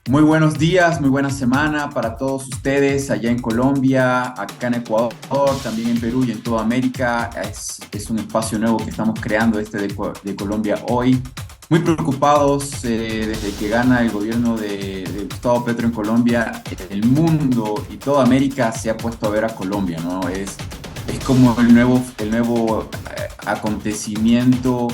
Muy buenos días, muy buena semana para todos ustedes allá en Colombia, acá en Ecuador, también en Perú y en toda América. Es un espacio nuevo que estamos creando de Colombia hoy. Muy preocupados desde que gana el gobierno de Gustavo Petro en Colombia, el mundo y toda América se ha puesto a ver a Colombia, ¿no? Es como el nuevo acontecimiento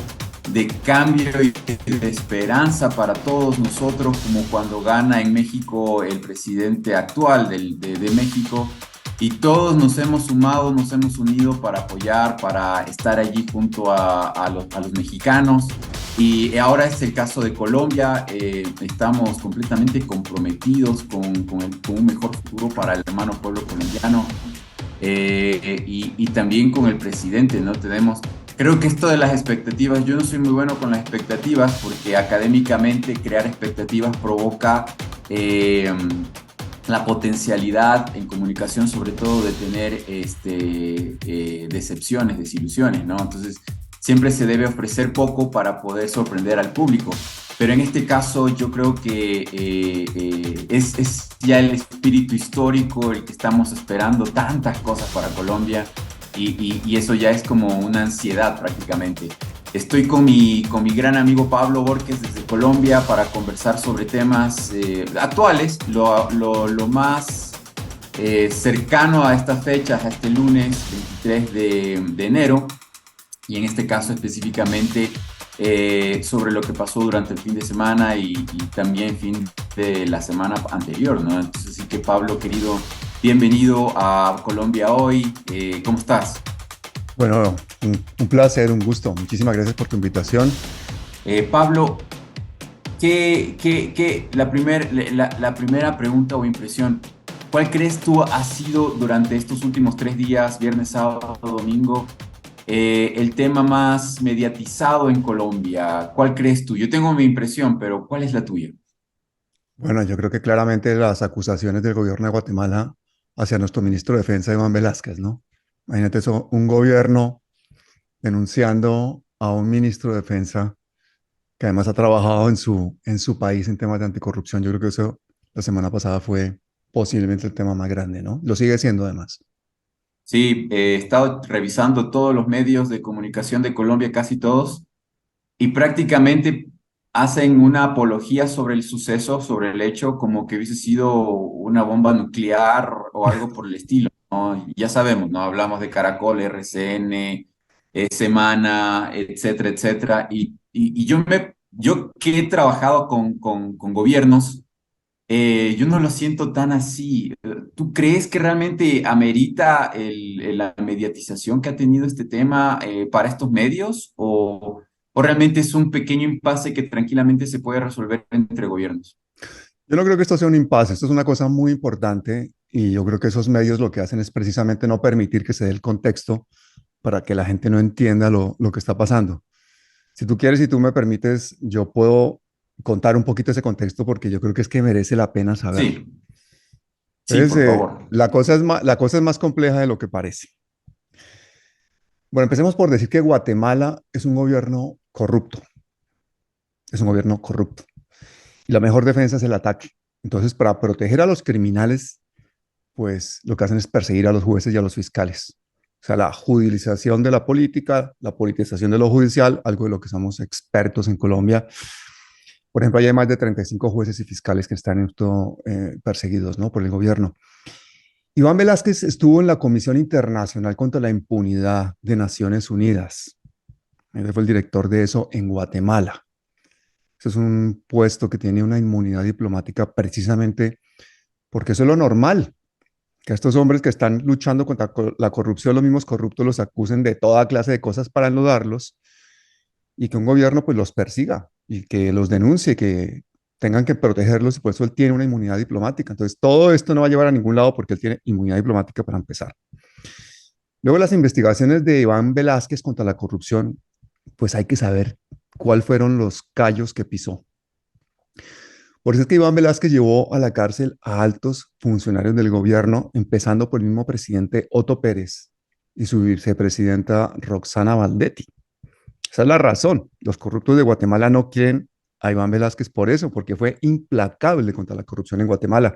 de cambio y de esperanza para todos nosotros, como cuando gana en México el presidente actual de México, y todos nos hemos sumado, nos hemos unido para apoyar, para estar allí junto a los mexicanos. Y ahora es el caso de Colombia. Estamos completamente comprometidos con un mejor futuro para el hermano pueblo colombiano, y también con el presidente, ¿no? Creo que esto de las expectativas, yo no soy muy bueno con las expectativas porque académicamente crear expectativas provoca eh, la potencialidad en comunicación, sobre todo de tener decepciones, desilusiones, ¿no? Entonces, siempre se debe ofrecer poco para poder sorprender al público. Pero en este caso yo creo que es ya el espíritu histórico el que estamos esperando tantas cosas para Colombia, y eso ya es como una ansiedad prácticamente. Estoy con mi gran amigo Pablo Borges desde Colombia para conversar sobre temas actuales, lo más cercano a estas fechas, a este lunes 23 de enero, y en este caso específicamente sobre lo que pasó durante el fin de semana y también fin de la semana anterior, ¿no? Entonces, sí que Pablo, querido, bienvenido a Colombia hoy. ¿Cómo estás? Bueno, un placer, un gusto. Muchísimas gracias por tu invitación. Pablo, la primera pregunta o impresión, ¿cuál crees tú ha sido durante estos últimos 3 días, viernes, sábado, domingo, el tema más mediatizado en Colombia? ¿Cuál crees tú? Yo tengo mi impresión, pero ¿cuál es la tuya? Bueno, yo creo que claramente las acusaciones del gobierno de Guatemala hacia nuestro ministro de Defensa, Iván Velázquez, ¿no? Imagínate eso, un gobierno denunciando a un ministro de Defensa que además ha trabajado en su país en temas de anticorrupción. Yo creo que eso la semana pasada fue posiblemente el tema más grande, ¿no? Lo sigue siendo además. Sí, he estado revisando todos los medios de comunicación de Colombia, casi todos, y prácticamente hacen una apología sobre el suceso, sobre el hecho, como que hubiese sido una bomba nuclear o algo por el estilo, ¿no? Y ya sabemos, ¿no? Hablamos de Caracol, RCN, Semana, etcétera, etcétera. Y yo que he trabajado con gobiernos, yo no lo siento tan así. ¿Tú crees que realmente amerita la mediatización que ha tenido este tema para estos medios? ¿O realmente es un pequeño impasse que tranquilamente se puede resolver entre gobiernos? Yo no creo que esto sea un impasse, esto es una cosa muy importante y yo creo que esos medios lo que hacen es precisamente no permitir que se dé el contexto para que la gente no entienda lo que está pasando. Si tú quieres y tú me permites, yo puedo contar un poquito ese contexto porque yo creo que es que merece la pena saberlo. Sí, sí, Entonces, por favor. la cosa es más compleja de lo que parece. Bueno, empecemos por decir que Guatemala es un gobierno corrupto, es un gobierno corrupto. Y la mejor defensa es el ataque. Entonces, para proteger a los criminales, pues lo que hacen es perseguir a los jueces y a los fiscales. O sea, la judicialización de la política, la politización de lo judicial, algo de lo que somos expertos en Colombia. Por ejemplo, hay más de 35 jueces y fiscales que están perseguidos, ¿no?, por el gobierno. Iván Velázquez estuvo en la Comisión Internacional contra la Impunidad de Naciones Unidas. Él fue el director de eso en Guatemala. Ese es un puesto que tiene una inmunidad diplomática precisamente porque eso es lo normal, que a estos hombres que están luchando contra la corrupción, los mismos corruptos los acusen de toda clase de cosas para enlodarlos y que un gobierno pues los persiga y que los denuncie, que tengan que protegerlos y por eso él tiene una inmunidad diplomática. Entonces todo esto no va a llevar a ningún lado porque él tiene inmunidad diplomática para empezar. Luego las investigaciones de Iván Velázquez contra la corrupción, pues hay que saber cuáles fueron los callos que pisó. Por eso es que Iván Velázquez llevó a la cárcel a altos funcionarios del gobierno, empezando por el mismo presidente Otto Pérez y su vicepresidenta Roxana Valdetti. Esa es la razón. Los corruptos de Guatemala no quieren a Iván Velázquez por eso, porque fue implacable contra la corrupción en Guatemala.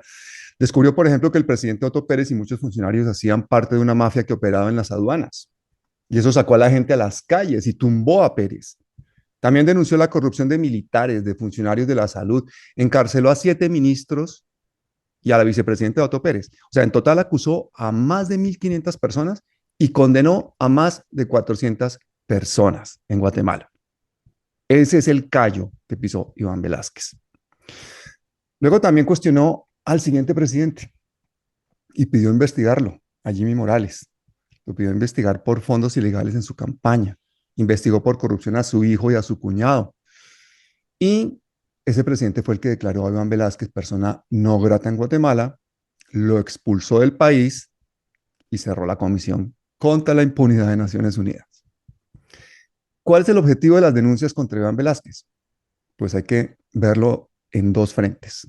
Descubrió, por ejemplo, que el presidente Otto Pérez y muchos funcionarios hacían parte de una mafia que operaba en las aduanas. Y eso sacó a la gente a las calles y tumbó a Pérez. También denunció la corrupción de militares, de funcionarios de la salud, encarceló a 7 ministros y a la vicepresidenta Otto Pérez. O sea, en total acusó a más de 1.500 personas y condenó a más de 400 personas en Guatemala. Ese es el callo que pisó Iván Velázquez. Luego también cuestionó al siguiente presidente y pidió investigarlo, a Jimmy Morales. Lo pidió investigar por fondos ilegales en su campaña. Investigó por corrupción a su hijo y a su cuñado. Y ese presidente fue el que declaró a Iván Velázquez persona no grata en Guatemala, lo expulsó del país y cerró la Comisión contra la Impunidad de Naciones Unidas. ¿Cuál es el objetivo de las denuncias contra Iván Velázquez? Pues hay que verlo en dos frentes.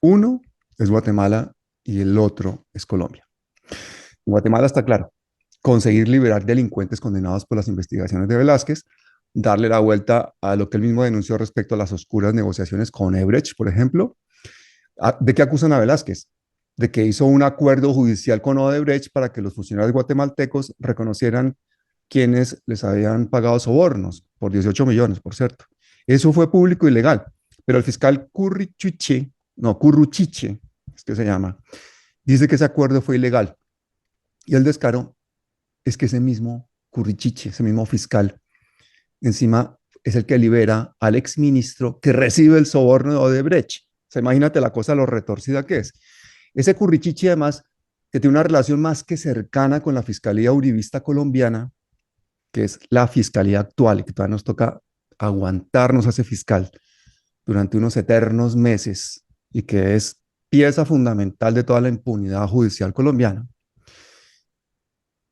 Uno es Guatemala y el otro es Colombia. En Guatemala está claro, conseguir liberar delincuentes condenados por las investigaciones de Velázquez, darle la vuelta a lo que él mismo denunció respecto a las oscuras negociaciones con Ebrecht, por ejemplo. ¿De qué acusan a Velázquez? De que hizo un acuerdo judicial con Odebrecht para que los funcionarios guatemaltecos reconocieran quienes les habían pagado sobornos por 18 millones, por cierto. Eso fue público y legal, pero el fiscal Curruchiche, es que se llama, dice que ese acuerdo fue ilegal. Y el descaro es que ese mismo Curruchiche, ese mismo fiscal, encima es el que libera al exministro que recibe el soborno de Odebrecht. O sea, imagínate la cosa lo retorcida que es. Ese Curruchiche, además, que tiene una relación más que cercana con la Fiscalía Uribista colombiana, que es la fiscalía actual, y que todavía nos toca aguantarnos a ese fiscal durante unos eternos meses, y que es pieza fundamental de toda la impunidad judicial colombiana.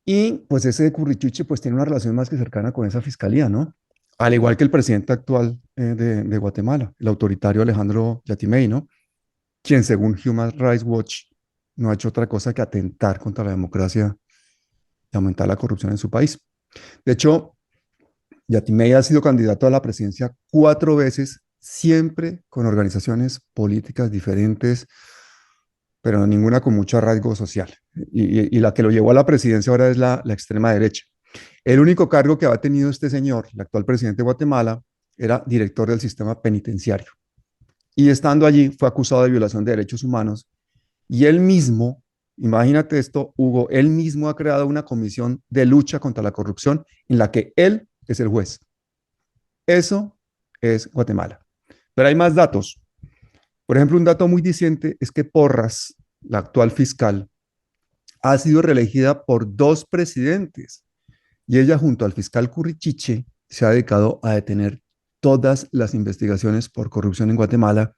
Y pues ese Currichuche pues tiene una relación más que cercana con esa fiscalía, ¿no? Al igual que el presidente actual de Guatemala, el autoritario Alejandro Yatimey, ¿no? Quien según Human Rights Watch no ha hecho otra cosa que atentar contra la democracia y aumentar la corrupción en su país. De hecho, Yatimey ha sido candidato a la presidencia 4 veces, siempre con organizaciones políticas diferentes, pero ninguna con mucho arraigo social. Y la que lo llevó a la presidencia ahora es la extrema derecha. El único cargo que ha tenido este señor, el actual presidente de Guatemala, era director del sistema penitenciario. Y estando allí fue acusado de violación de derechos humanos. Y él mismo, imagínate esto, Hugo, él mismo ha creado una comisión de lucha contra la corrupción en la que él es el juez. Eso es Guatemala. Pero hay más datos. Por ejemplo, un dato muy diciente es que Porras, la actual fiscal, ha sido reelegida por 2 presidentes y ella junto al fiscal Currichiche se ha dedicado a detener todas las investigaciones por corrupción en Guatemala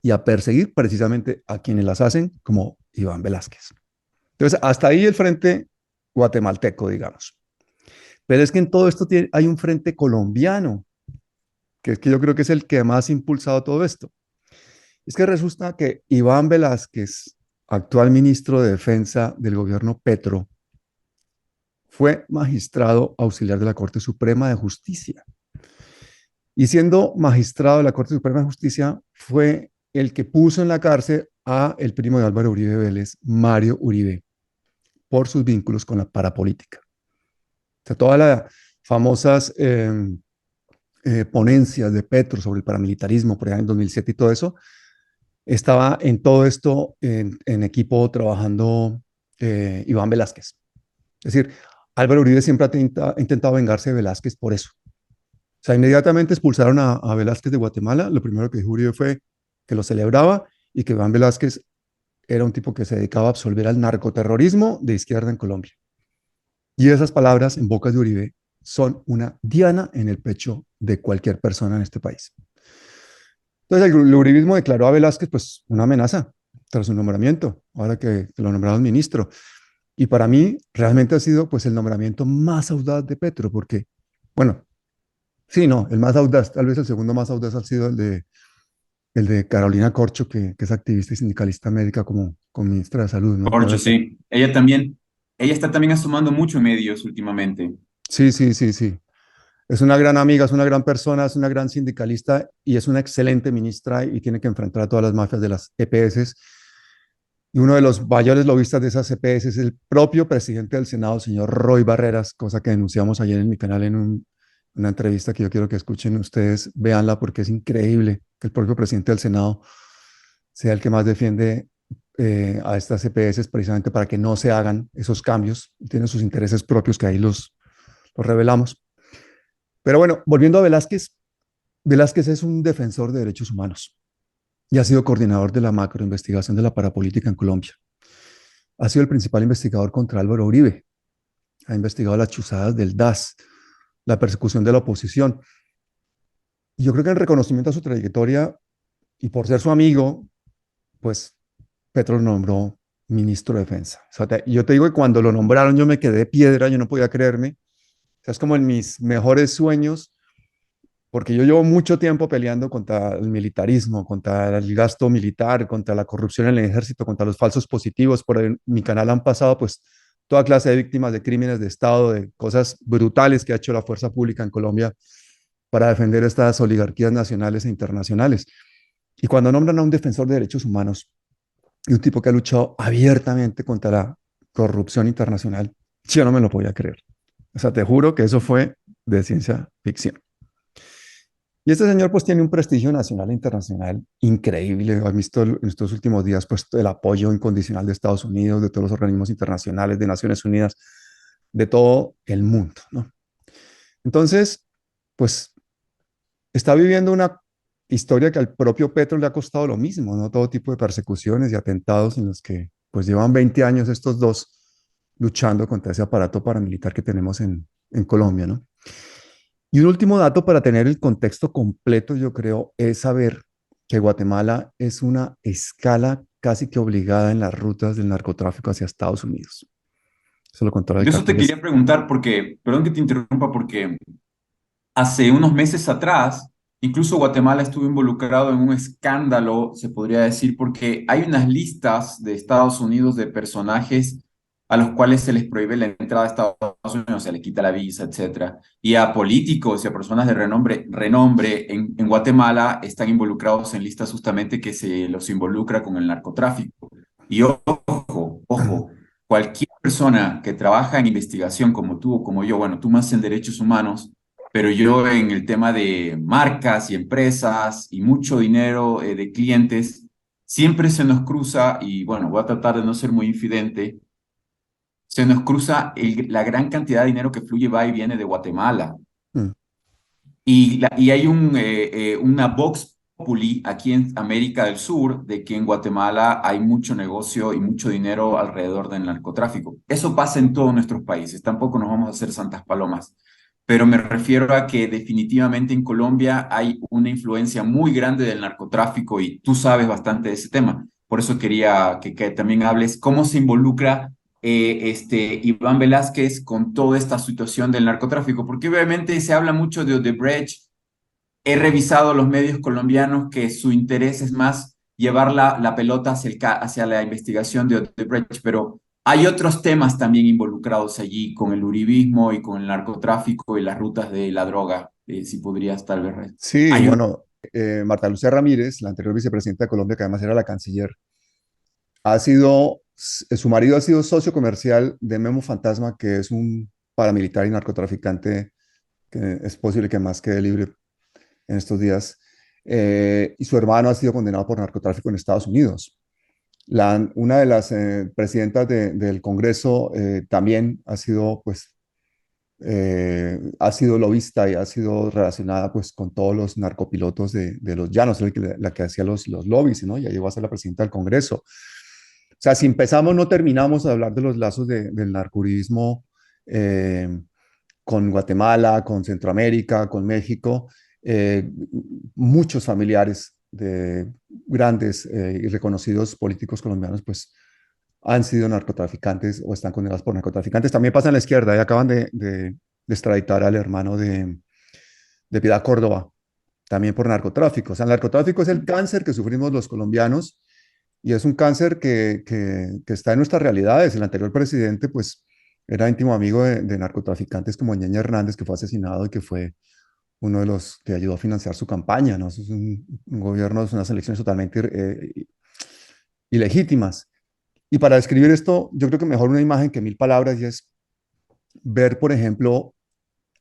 y a perseguir precisamente a quienes las hacen, como Iván Velázquez. Entonces, hasta ahí el frente guatemalteco, digamos. Pero es que en todo esto hay un frente colombiano, que es que yo creo que es el que más ha impulsado todo esto. Es que resulta que Iván Velázquez, actual ministro de Defensa del gobierno Petro, fue magistrado auxiliar de la Corte Suprema de Justicia. Y siendo magistrado de la Corte Suprema de Justicia, fue el que puso en la cárcel a el primo de Álvaro Uribe Vélez, Mario Uribe, por sus vínculos con la parapolítica. O sea, todas las famosas ponencias de Petro sobre el paramilitarismo, por allá en 2007 y todo eso, estaba en todo esto en equipo trabajando Iván Velázquez. Es decir, Álvaro Uribe siempre ha intentado vengarse de Velázquez por eso. O sea, inmediatamente expulsaron a Velázquez de Guatemala. Lo primero que dijo Uribe fue que lo celebraba y que Iván Velázquez era un tipo que se dedicaba a absolver al narcoterrorismo de izquierda en Colombia. Y esas palabras en bocas de Uribe son una diana en el pecho de cualquier persona en este país. Entonces el uribismo declaró a Velázquez pues una amenaza tras su nombramiento, ahora que lo nombraron ministro. Y para mí realmente ha sido pues el nombramiento más audaz de Petro, porque, bueno, sí, no, el más audaz, tal vez el segundo más audaz ha sido el de Carolina Corcho, que es activista y sindicalista médica como ministra de Salud, ¿no? Corcho, sí. Ella está también asomando mucho en medios últimamente. Sí, sí, sí, sí. Es una gran amiga, es una gran persona, es una gran sindicalista y es una excelente ministra y tiene que enfrentar a todas las mafias de las EPS. Y uno de los mayores lobistas de esas EPS es el propio presidente del Senado, el señor Roy Barreras, cosa que denunciamos ayer en mi canal en una entrevista que yo quiero que escuchen ustedes, véanla porque es increíble que el propio presidente del Senado sea el que más defiende a estas EPS precisamente para que no se hagan esos cambios. Tiene sus intereses propios que ahí los revelamos. Pero bueno, volviendo a Velázquez, Velázquez es un defensor de derechos humanos y ha sido coordinador de la macroinvestigación de la parapolítica en Colombia. Ha sido el principal investigador contra Álvaro Uribe. Ha investigado las chuzadas del DAS, la persecución de la oposición. Y yo creo que en reconocimiento a su trayectoria y por ser su amigo, pues Petro lo nombró ministro de Defensa. O sea, yo te digo que cuando lo nombraron yo me quedé de piedra, yo no podía creerme. O sea, es como en mis mejores sueños, porque yo llevo mucho tiempo peleando contra el militarismo, contra el gasto militar, contra la corrupción en el ejército, contra los falsos positivos. Por mi canal han pasado pues toda clase de víctimas de crímenes de Estado, de cosas brutales que ha hecho la fuerza pública en Colombia para defender estas oligarquías nacionales e internacionales. Y cuando nombran a un defensor de derechos humanos y un tipo que ha luchado abiertamente contra la corrupción internacional, yo no me lo podía creer. O sea, te juro que eso fue de ciencia ficción. Y este señor pues tiene un prestigio nacional e internacional increíble. Ha visto en estos últimos días pues el apoyo incondicional de Estados Unidos, de todos los organismos internacionales, de Naciones Unidas, de todo el mundo, ¿no? Entonces, pues está viviendo una historia que al propio Petro le ha costado lo mismo, ¿no? Todo tipo de persecuciones y atentados en los que pues llevan 20 años estos dos luchando contra ese aparato paramilitar que tenemos en Colombia, ¿no? Y un último dato para tener el contexto completo, yo creo, es saber que Guatemala es una escala casi que obligada en las rutas del narcotráfico hacia Estados Unidos. Eso lo controla el De eso te cartel. quería preguntar porque, perdón que te interrumpa, porque hace unos meses atrás, incluso Guatemala estuvo involucrado en un escándalo, se podría decir, porque hay unas listas de Estados Unidos de personajes a los cuales se les prohíbe la entrada a Estados Unidos, se les quita la visa, etcétera. Y a políticos y a personas de renombre en Guatemala están involucrados en listas justamente que se los involucra con el narcotráfico. Y ojo, cualquier persona que trabaja en investigación como tú o como yo, bueno, tú más en derechos humanos, pero yo en el tema de marcas y empresas y mucho dinero de clientes, siempre se nos cruza, y bueno, voy a tratar de no ser muy infidente, se nos cruza la gran cantidad de dinero que fluye, va y viene de Guatemala. Mm. Y hay una Vox Populi aquí en América del Sur de que en Guatemala hay mucho negocio y mucho dinero alrededor del narcotráfico. Eso pasa en todos nuestros países, tampoco nos vamos a hacer santas palomas, pero me refiero a que definitivamente en Colombia hay una influencia muy grande del narcotráfico y tú sabes bastante de ese tema. Por eso quería que también hables cómo se involucra Iván Velázquez con toda esta situación del narcotráfico, porque obviamente se habla mucho de Odebrecht. He revisado los medios colombianos que su interés es más llevar la pelota hacia la investigación de Odebrecht, pero hay otros temas también involucrados allí con el uribismo y con el narcotráfico y las rutas de la droga, si podrías tal vez Sí, ayudar. bueno, Marta Lucía Ramírez, la anterior vicepresidenta de Colombia, que además era la canciller, su marido ha sido socio comercial de Memo Fantasma, que es un paramilitar y narcotraficante que es posible que más quede libre en estos días. Y su hermano ha sido condenado por narcotráfico en Estados Unidos. Una de las presidentas del Congreso también ha sido, pues, ha sido lobista y ha sido relacionada pues con todos los narcopilotos de los llanos, la que hacía los lobbies, ¿no? Ya llegó a ser la presidenta del Congreso. O sea, si empezamos, no terminamos a hablar de los lazos del narcoturismo con Guatemala, con Centroamérica, con México. Muchos familiares de grandes y reconocidos políticos colombianos, pues, han sido narcotraficantes o están condenados por narcotraficantes. También pasa en la izquierda y acaban de extraditar al hermano de Piedad Córdoba, también por narcotráfico. O sea, el narcotráfico es el cáncer que sufrimos los colombianos y es un cáncer que está en nuestras realidades. El anterior presidente, pues, era íntimo amigo de narcotraficantes como Ñeñe Hernández, que fue asesinado y que fue uno de los que ayudó a financiar su campaña, ¿no? Eso es un gobierno, es unas elecciones totalmente ilegítimas. Y para describir esto, yo creo que mejor una imagen que mil palabras y es ver, por ejemplo,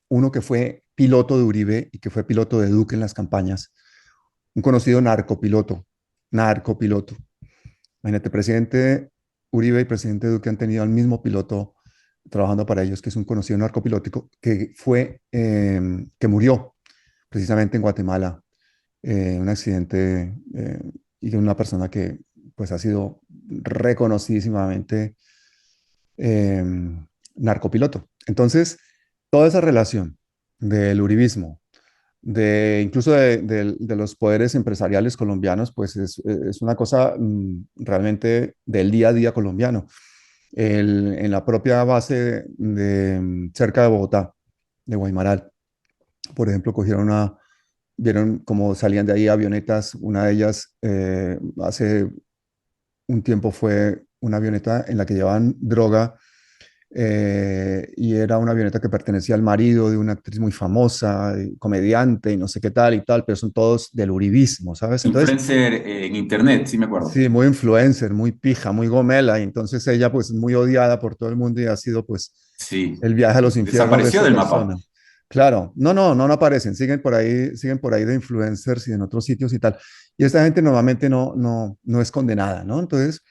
uno que fue piloto de Uribe y que fue piloto de Duque en las campañas, un conocido narcopiloto. Imagínate, presidente Uribe y presidente Duque han tenido al mismo piloto trabajando para ellos, que es un conocido narcopiloto que murió precisamente en Guatemala, un accidente y de una persona que pues ha sido reconocidísimamente eh, narcopiloto. Entonces, toda esa relación del uribismo, incluso de los poderes empresariales colombianos, pues es una cosa realmente del día a día colombiano. En la propia base cerca de Bogotá, de Guaymaral, por ejemplo, vieron cómo salían de ahí avionetas, una de ellas hace un tiempo fue una avioneta en la que llevaban droga y era una avioneta que pertenecía al marido de una actriz muy famosa, comediante y no sé qué tal y tal, pero son todos del uribismo, ¿sabes? Entonces, Influencer en internet, sí me acuerdo. sí, muy influencer, muy pija, muy gomela, y entonces ella pues muy odiada por todo el mundo y ha sido pues Sí, el viaje a los infiernos de desapareció esta del mapa. persona. Claro, no aparecen, siguen por ahí de influencers y en otros sitios y tal. Y esta gente normalmente no es condenada, ¿no? Entonces,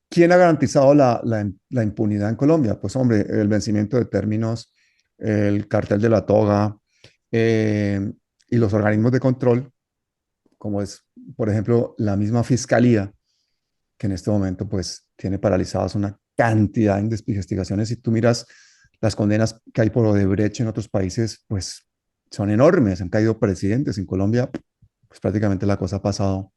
¿quién ha garantizado la impunidad en Colombia? Pues hombre, el vencimiento de términos, el cartel de la toga y los organismos de control, como es, por ejemplo, la misma fiscalía, que en este momento pues tiene paralizadas una cantidad de investigaciones. Si tú miras las condenas que hay por Odebrecht en otros países, pues son enormes. Han caído presidentes en Colombia, pues prácticamente la cosa ha pasado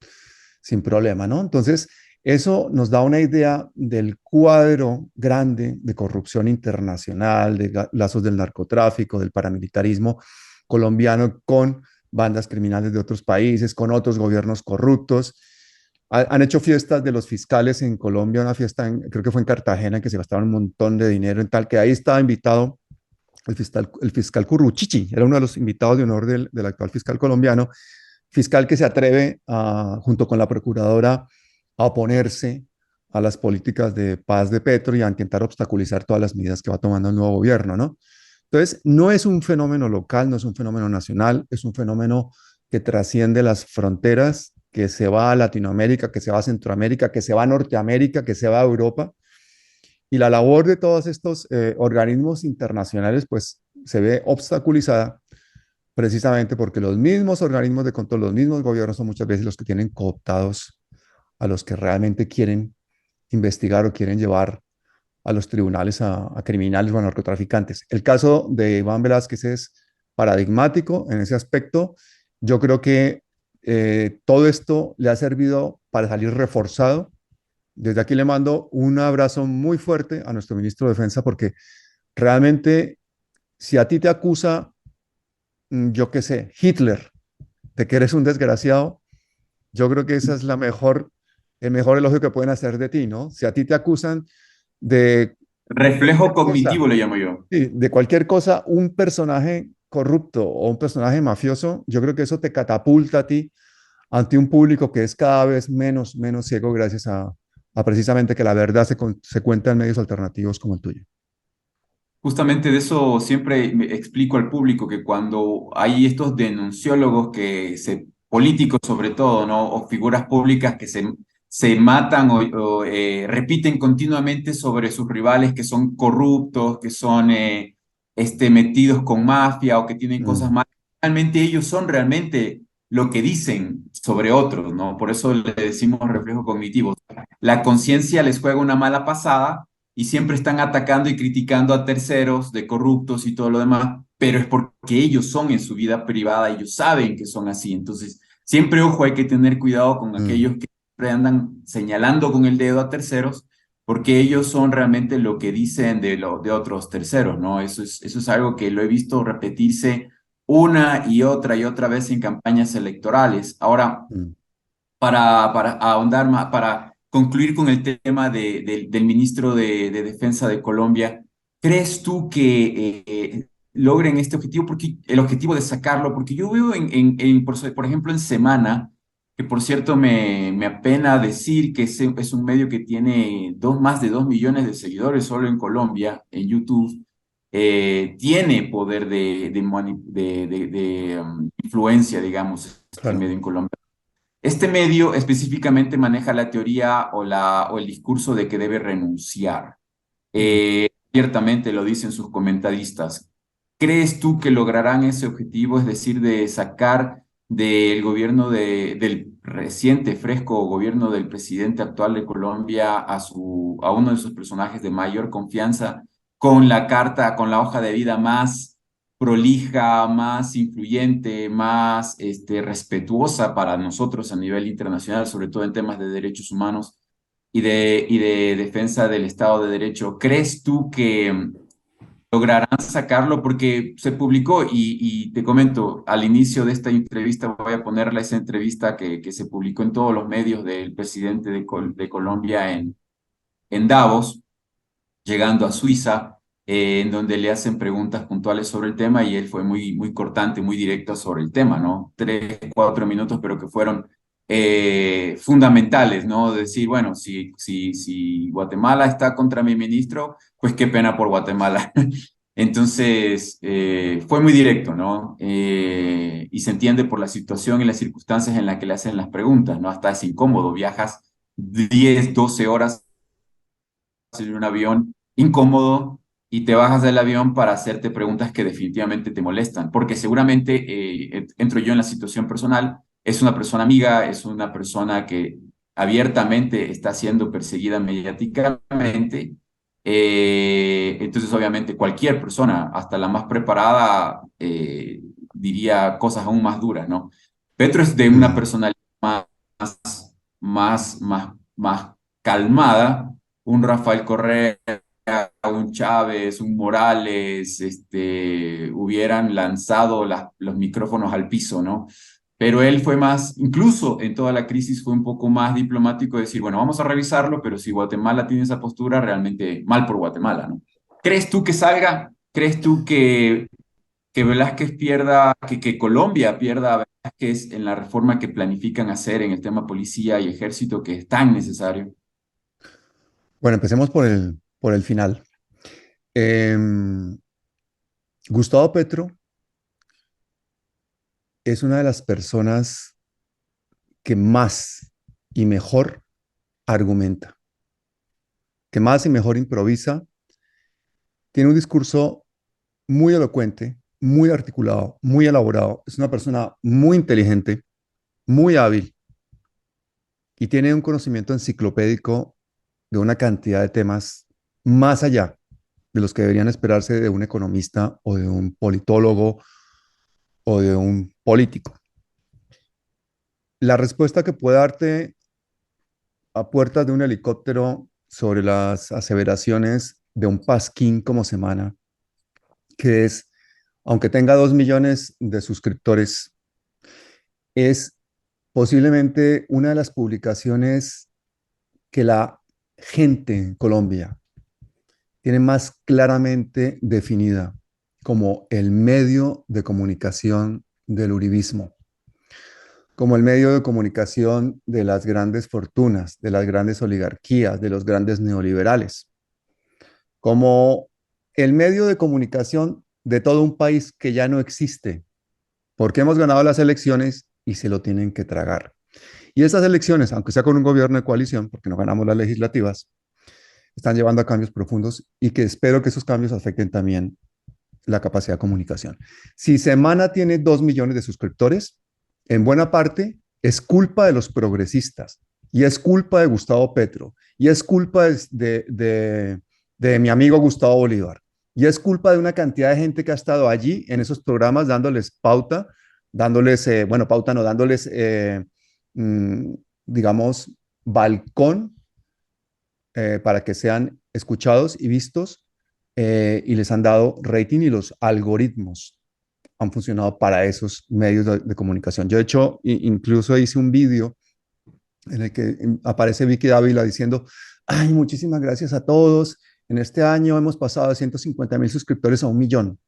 sin problema, ¿no? Entonces, eso nos da una idea del cuadro grande de corrupción internacional, de lazos del narcotráfico, del paramilitarismo colombiano con bandas criminales de otros países, con otros gobiernos corruptos. Han hecho fiestas de los fiscales en Colombia, una fiesta, creo que fue en Cartagena, en que se gastaron un montón de dinero en tal, que ahí estaba invitado el fiscal Curruchichi, era uno de los invitados de honor del actual fiscal colombiano, fiscal que se atreve, junto con la procuradora, a oponerse a las políticas de paz de Petro y a intentar obstaculizar todas las medidas que va tomando el nuevo gobierno, ¿no? Entonces, no es un fenómeno local, no es un fenómeno nacional, es un fenómeno que trasciende las fronteras, que se va a Latinoamérica, que se va a Centroamérica, que se va a Norteamérica, que se va a Europa. Y la labor de todos estos organismos internacionales, pues, se ve obstaculizada precisamente porque los mismos organismos de control, los mismos gobiernos son muchas veces los que tienen cooptados a los que realmente quieren investigar o quieren llevar a los tribunales a criminales o a narcotraficantes. El caso de Iván Velázquez es paradigmático en ese aspecto. Yo creo que todo esto le ha servido para salir reforzado. Desde aquí le mando un abrazo muy fuerte a nuestro ministro de Defensa porque realmente si a ti te acusa, yo qué sé, Hitler, de que eres un desgraciado, yo creo que esa es el mejor elogio que pueden hacer de ti, ¿no? Si a ti te acusan de Reflejo cualquier cosa, cognitivo le llamo yo. sí, de cualquier cosa, un personaje corrupto o un personaje mafioso, yo creo que eso te catapulta a ti ante un público que es cada vez menos ciego gracias a precisamente que la verdad se cuenta en medios alternativos como el tuyo. Justamente de eso siempre me explico al público que cuando hay estos denunciólogos políticos sobre todo, ¿no? O figuras públicas que se matan o repiten continuamente sobre sus rivales que son corruptos, que son metidos con mafia o que tienen cosas Mm, malas, realmente ellos son realmente lo que dicen sobre otros, ¿no? Por eso le decimos reflejo cognitivo. La conciencia les juega una mala pasada y siempre están atacando y criticando a terceros de corruptos y todo lo demás, pero es porque ellos son en su vida privada, ellos saben que son así. Entonces, siempre, ojo, hay que tener cuidado con mm, aquellos que siempre andan señalando con el dedo a terceros, porque ellos son realmente lo que dicen de otros terceros, ¿no? Eso es algo que lo he visto repetirse una y otra vez en campañas electorales. Ahora, mm. para ahondar más, para concluir con el tema del ministro de Defensa de Colombia, ¿Crees tú que logren este objetivo? Porque el objetivo de sacarlo, porque yo veo por ejemplo, en Semana, que por cierto me apena decir que es un medio que tiene más de 2 millones de seguidores solo en Colombia, en YouTube, tiene poder de influencia, digamos, este Claro. medio en Colombia. Este medio específicamente maneja la teoría o el discurso de que debe renunciar. Mm. Abiertamente lo dicen sus comentaristas. ¿Crees tú que lograrán ese objetivo, es decir, de sacar del gobierno del reciente, fresco gobierno del presidente actual de Colombia a uno de sus personajes de mayor confianza con la carta, con la hoja de vida más prolija, más influyente, más respetuosa para nosotros a nivel internacional, sobre todo en temas de derechos humanos y de defensa del Estado de Derecho? ¿Crees tú que lograrán sacarlo? Porque se publicó y te comento, al inicio de esta entrevista voy a ponerle esa entrevista que se publicó en todos los medios del presidente de Colombia en Davos, llegando a Suiza, en donde le hacen preguntas puntuales sobre el tema y él fue muy, muy cortante, muy directo sobre el tema, ¿no? 3, 4 minutos, pero que fueron fundamentales, ¿no? Decir, bueno, si Guatemala está contra mi ministro, pues qué pena por Guatemala. Entonces, fue muy directo, ¿no? Y se entiende por la situación y las circunstancias en las que le hacen las preguntas, ¿no? Hasta es incómodo, viajas 10, 12 horas en un avión incómodo y te bajas del avión para hacerte preguntas que definitivamente te molestan, porque seguramente entro yo en la situación personal, es una persona amiga, es una persona que abiertamente está siendo perseguida mediáticamente, entonces obviamente cualquier persona, hasta la más preparada, diría cosas aún más duras, ¿no? Petro es de una Mm. personalidad más calmada. Un Rafael Correa, un Chávez, un Morales, hubieran lanzado los micrófonos al piso, ¿no? Pero él fue más, incluso en toda la crisis fue un poco más diplomático de decir, bueno, vamos a revisarlo, pero si Guatemala tiene esa postura, realmente mal por Guatemala, ¿no? ¿Crees tú que salga? ¿Crees tú que Velázquez pierda, que Colombia pierda a Velázquez en la reforma que planifican hacer en el tema policía y ejército que es tan necesario? Bueno, empecemos por el final. Em, Gustavo Petro es una de las personas que más y mejor argumenta, que más y mejor improvisa. Tiene un discurso muy elocuente, muy articulado, muy elaborado. Es una persona muy inteligente, muy hábil y tiene un conocimiento enciclopédico de una cantidad de temas más allá de los que deberían esperarse de un economista o de un politólogo o de un político. La respuesta que puede darte a puertas de un helicóptero sobre las aseveraciones de un pasquín como Semana, que es, aunque tenga 2 millones de suscriptores, es posiblemente una de las publicaciones que la gente en Colombia tiene más claramente definida como el medio de comunicación del uribismo, como el medio de comunicación de las grandes fortunas, de las grandes oligarquías, de los grandes neoliberales, como el medio de comunicación de todo un país que ya no existe, porque hemos ganado las elecciones y se lo tienen que tragar. Y esas elecciones, aunque sea con un gobierno de coalición, porque no ganamos las legislativas, están llevando a cambios profundos y que espero que esos cambios afecten también la capacidad de comunicación. Si Semana tiene 2 millones de suscriptores, en buena parte es culpa de los progresistas y es culpa de Gustavo Petro y es culpa de mi amigo Gustavo Bolívar y es culpa de una cantidad de gente que ha estado allí en esos programas dándoles pauta, dándoles, bueno, pauta no, dándoles, mm, digamos, balcón para que sean escuchados y vistos y les han dado rating y los algoritmos han funcionado para esos medios de comunicación. Yo, de hecho, incluso hice un vídeo en el que aparece Vicky Dávila diciendo, ay, muchísimas gracias a todos. en este año hemos pasado de 150.000 suscriptores a 1 millón.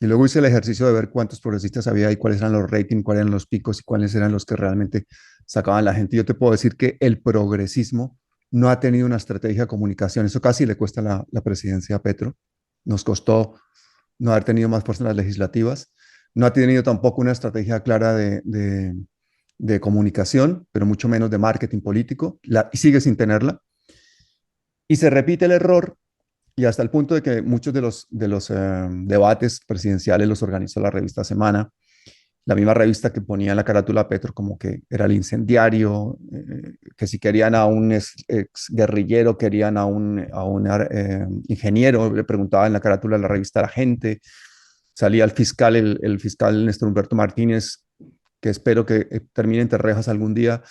Y luego hice el ejercicio de ver cuántos progresistas había y cuáles eran los ratings, cuáles eran los picos y cuáles eran los que realmente sacaban la gente. Y yo te puedo decir que el progresismo no ha tenido una estrategia de comunicación. Eso casi le cuesta la presidencia a Petro. Nos costó no haber tenido más personas legislativas. No ha tenido tampoco una estrategia clara de comunicación, pero mucho menos de marketing político, y sigue sin tenerla. Y se repite el error, y hasta el punto de que muchos de los debates presidenciales los organizó la revista Semana, la misma revista que ponía en la carátula a Petro como que era el incendiario, que si querían a un ex guerrillero, querían a un ingeniero, le preguntaba en la carátula de la revista a la gente, salía el fiscal, el fiscal Néstor Humberto Martínez, que espero que termine entre rejas algún día,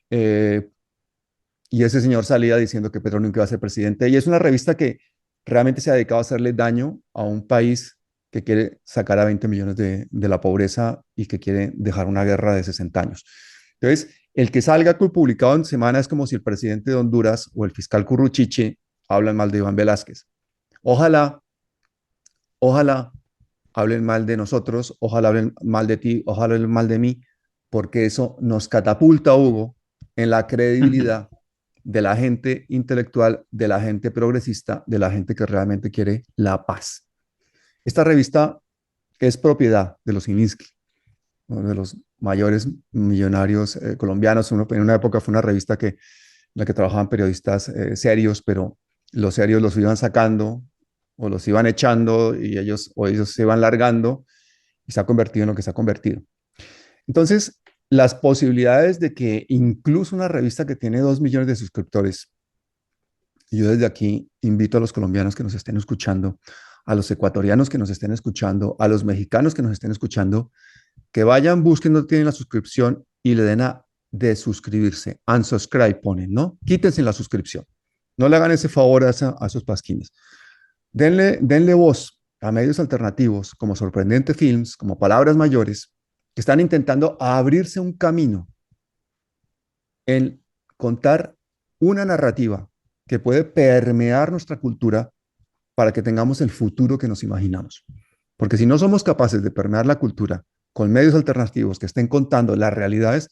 y ese señor salía diciendo que Petro nunca iba a ser presidente, y es una revista que realmente se ha dedicado a hacerle daño a un país que quiere sacar a 20 millones de la pobreza y que quiere dejar una guerra de 60 años. Entonces, el que salga publicado en Semana es como si el presidente de Honduras o el fiscal Curruchiche hablan mal de Iván Velázquez. Ojalá, ojalá hablen mal de nosotros, ojalá hablen mal de ti, ojalá hablen mal de mí, porque eso nos catapulta, Hugo, en la credibilidad de la gente intelectual, de la gente progresista, de la gente que realmente quiere la paz. Esta revista es propiedad de los Iniski, uno de los mayores millonarios colombianos. En una época fue una revista en la que trabajaban periodistas serios, pero los serios los iban sacando o los iban echando y ellos se iban largando y se ha convertido en lo que se ha convertido. Entonces, las posibilidades de que incluso una revista que tiene 2 millones de suscriptores, y yo desde aquí invito a los colombianos que nos estén escuchando, a los ecuatorianos que nos estén escuchando, a los mexicanos que nos estén escuchando, que vayan, busquen donde tienen la suscripción y le den a desuscribirse. Unsubscribe ponen, ¿no? Quítense la suscripción. No le hagan ese favor a esos pasquines. Denle voz a medios alternativos como Sorprendente Films, como Palabras Mayores, que están intentando abrirse un camino en contar una narrativa que puede permear nuestra cultura para que tengamos el futuro que nos imaginamos. Porque si no somos capaces de permear la cultura con medios alternativos que estén contando las realidades,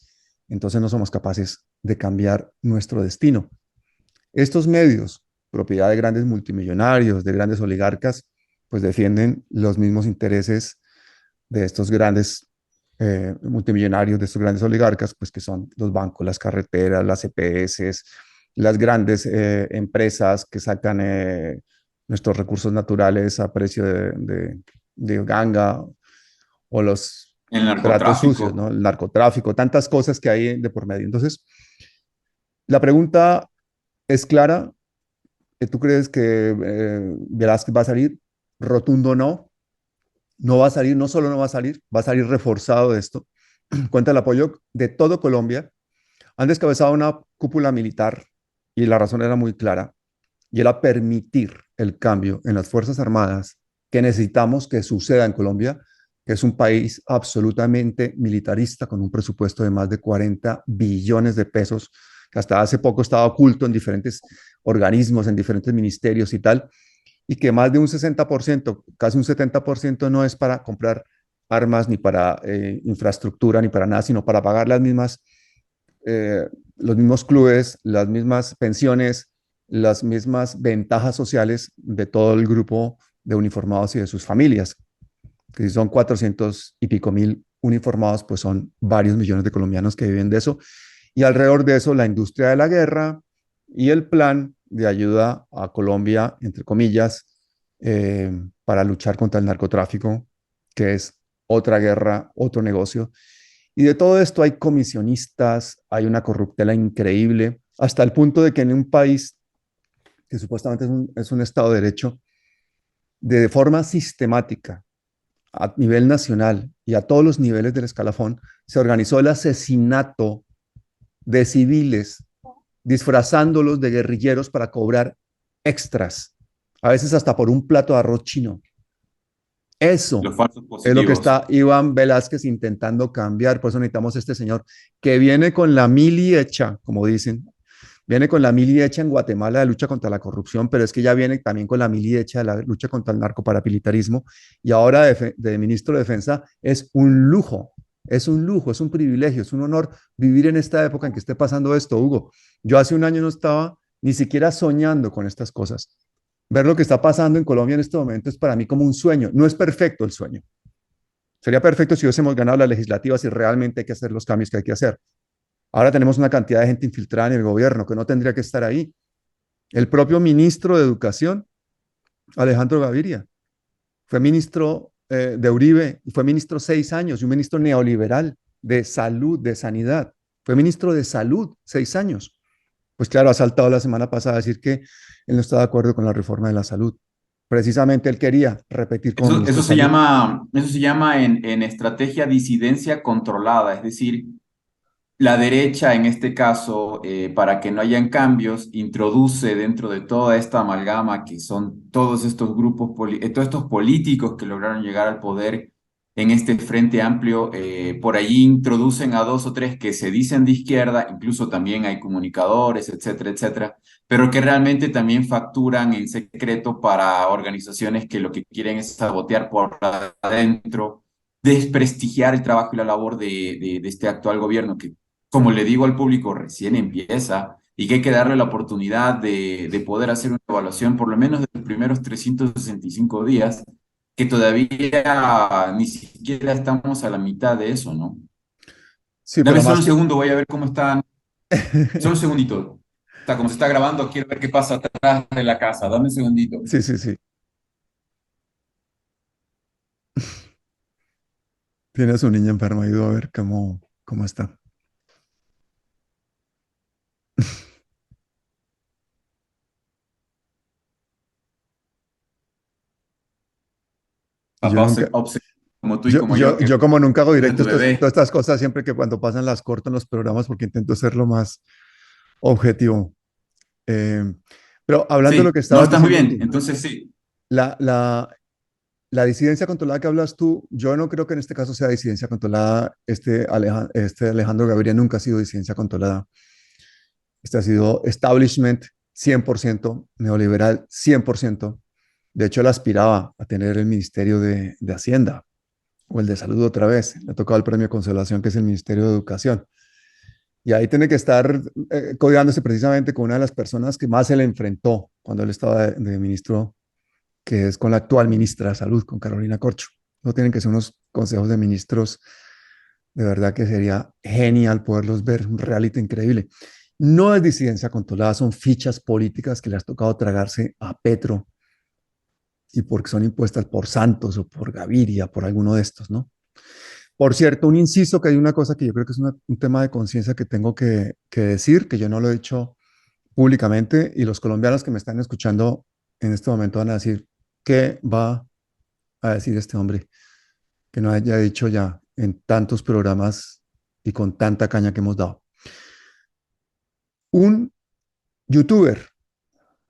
entonces no somos capaces de cambiar nuestro destino. Estos medios, propiedad de grandes multimillonarios, de grandes oligarcas, pues defienden los mismos intereses de estos grandes multimillonarios, de estos grandes oligarcas, pues que son los bancos, las carreteras, las EPS, las grandes empresas que sacan nuestros recursos naturales a precio de ganga, o los El tratos sucios, narcotráfico. ¿no? El narcotráfico, tantas cosas que hay de por medio. Entonces, la pregunta es clara. ¿Tú crees que Velázquez va a salir? Rotundo no. No va a salir, no solo no va a salir reforzado de esto. Cuenta el apoyo de todo Colombia. Han descabezado una cúpula militar y la razón era muy clara, y era permitir el cambio en las Fuerzas Armadas que necesitamos que suceda en Colombia, que es un país absolutamente militarista, con un presupuesto de más de 40 billones de pesos, que hasta hace poco estaba oculto en diferentes organismos, en diferentes ministerios y tal, y que más de un 60%, casi un 70% no es para comprar armas, ni para infraestructura, ni para nada, sino para pagar los mismos clubes, las mismas pensiones, las mismas ventajas sociales de todo el grupo de uniformados y de sus familias. Que si son 400 y pico mil uniformados, pues son varios millones de colombianos que viven de eso. Y alrededor de eso, la industria de la guerra y el plan de ayuda a Colombia, entre comillas, para luchar contra el narcotráfico, que es otra guerra, otro negocio. Y de todo esto hay comisionistas, hay una corruptela increíble, hasta el punto de que en un país que supuestamente es un Estado de Derecho, de forma sistemática, a nivel nacional y a todos los niveles del escalafón, se organizó el asesinato de civiles, disfrazándolos de guerrilleros para cobrar extras, a veces hasta por un plato de arroz chino. Eso Los falsos es lo que positivos. está Iván Velázquez intentando cambiar. Por eso necesitamos este señor que viene con la mili hecha, como dicen, Viene con la mili hecha en Guatemala de lucha contra la corrupción, pero es que ya viene también con la mili hecha de la lucha contra el narcoparamilitarismo. Y ahora de ministro de Defensa es un lujo, es un lujo, es un privilegio, es un honor vivir en esta época en que esté pasando esto, Hugo. Yo hace un año no estaba ni siquiera soñando con estas cosas. Ver lo que está pasando en Colombia en este momento es para mí como un sueño. No es perfecto el sueño. Sería perfecto si hubiésemos ganado las legislativas y realmente hay que hacer los cambios que hay que hacer. Ahora tenemos una cantidad de gente infiltrada en el gobierno que no tendría que estar ahí. El propio ministro de Educación, Alejandro Gaviria, fue ministro de Uribe y fue ministro 6 años y un ministro neoliberal de salud, de sanidad. Fue ministro de salud 6 años. Pues claro, ha saltado la semana pasada a decir que él no está de acuerdo con la reforma de la salud. Precisamente él quería repetir como Eso, ministro de salud. eso se llama en estrategia disidencia controlada, es decir, la derecha, en este caso, para que no hayan cambios, introduce dentro de toda esta amalgama que son todos estos grupos, todos estos políticos que lograron llegar al poder en este frente amplio, por allí introducen a dos o tres que se dicen de izquierda, incluso también hay comunicadores, etcétera, etcétera, pero que realmente también facturan en secreto para organizaciones que lo que quieren es sabotear por adentro, desprestigiar el trabajo y la labor de este actual gobierno que, como le digo al público, recién empieza y que hay que darle la oportunidad de poder hacer una evaluación por lo menos de los primeros 365 días, que todavía ni siquiera estamos a la mitad de eso, ¿no? Sí, Dame pero solo más un que... segundo, voy a ver cómo están. Solo un segundito. Está como se está grabando, quiero ver qué pasa atrás de la casa. Dame un segundito. Sí, sí, sí. Tiene a su niña enferma y ido a ver cómo está. Y yo Papá nunca, como tú y como yo, que yo como nunca hago cuida a tu directos, todas bebé. estas cosas siempre que cuando pasan las corto en los programas porque intento ser lo más objetivo. Eh, pero hablando de lo Sí, que no, estabas está muy diciendo bien. tú, Entonces sí. la, la, la disidencia controlada que hablas tú, yo no creo que en este caso sea disidencia controlada. Este Alejandro Gaviria nunca ha sido disidencia controlada. Este ha sido establishment 100% neoliberal, 100%. De hecho, él aspiraba a tener el Ministerio de Hacienda o el de Salud otra vez. Le ha tocado el premio Consolación, que es el Ministerio de Educación. Y ahí tiene que estar codeándose precisamente con una de las personas que más se le enfrentó cuando él estaba de ministro, que es con la actual ministra de Salud, con Carolina Corcho. No tienen que ser unos consejos de ministros, de verdad que sería genial poderlos ver, un reality increíble. No es disidencia controlada, son fichas políticas que le has tocado tragarse a Petro y porque son impuestas por Santos o por Gaviria, por alguno de estos, ¿no? Por cierto, un inciso que hay una cosa que yo creo que es un tema de conciencia que tengo que decir, que yo no lo he dicho públicamente y los colombianos que me están escuchando en este momento van a decir, ¿qué va a decir este hombre que no haya dicho ya en tantos programas y con tanta caña que hemos dado? Un youtuber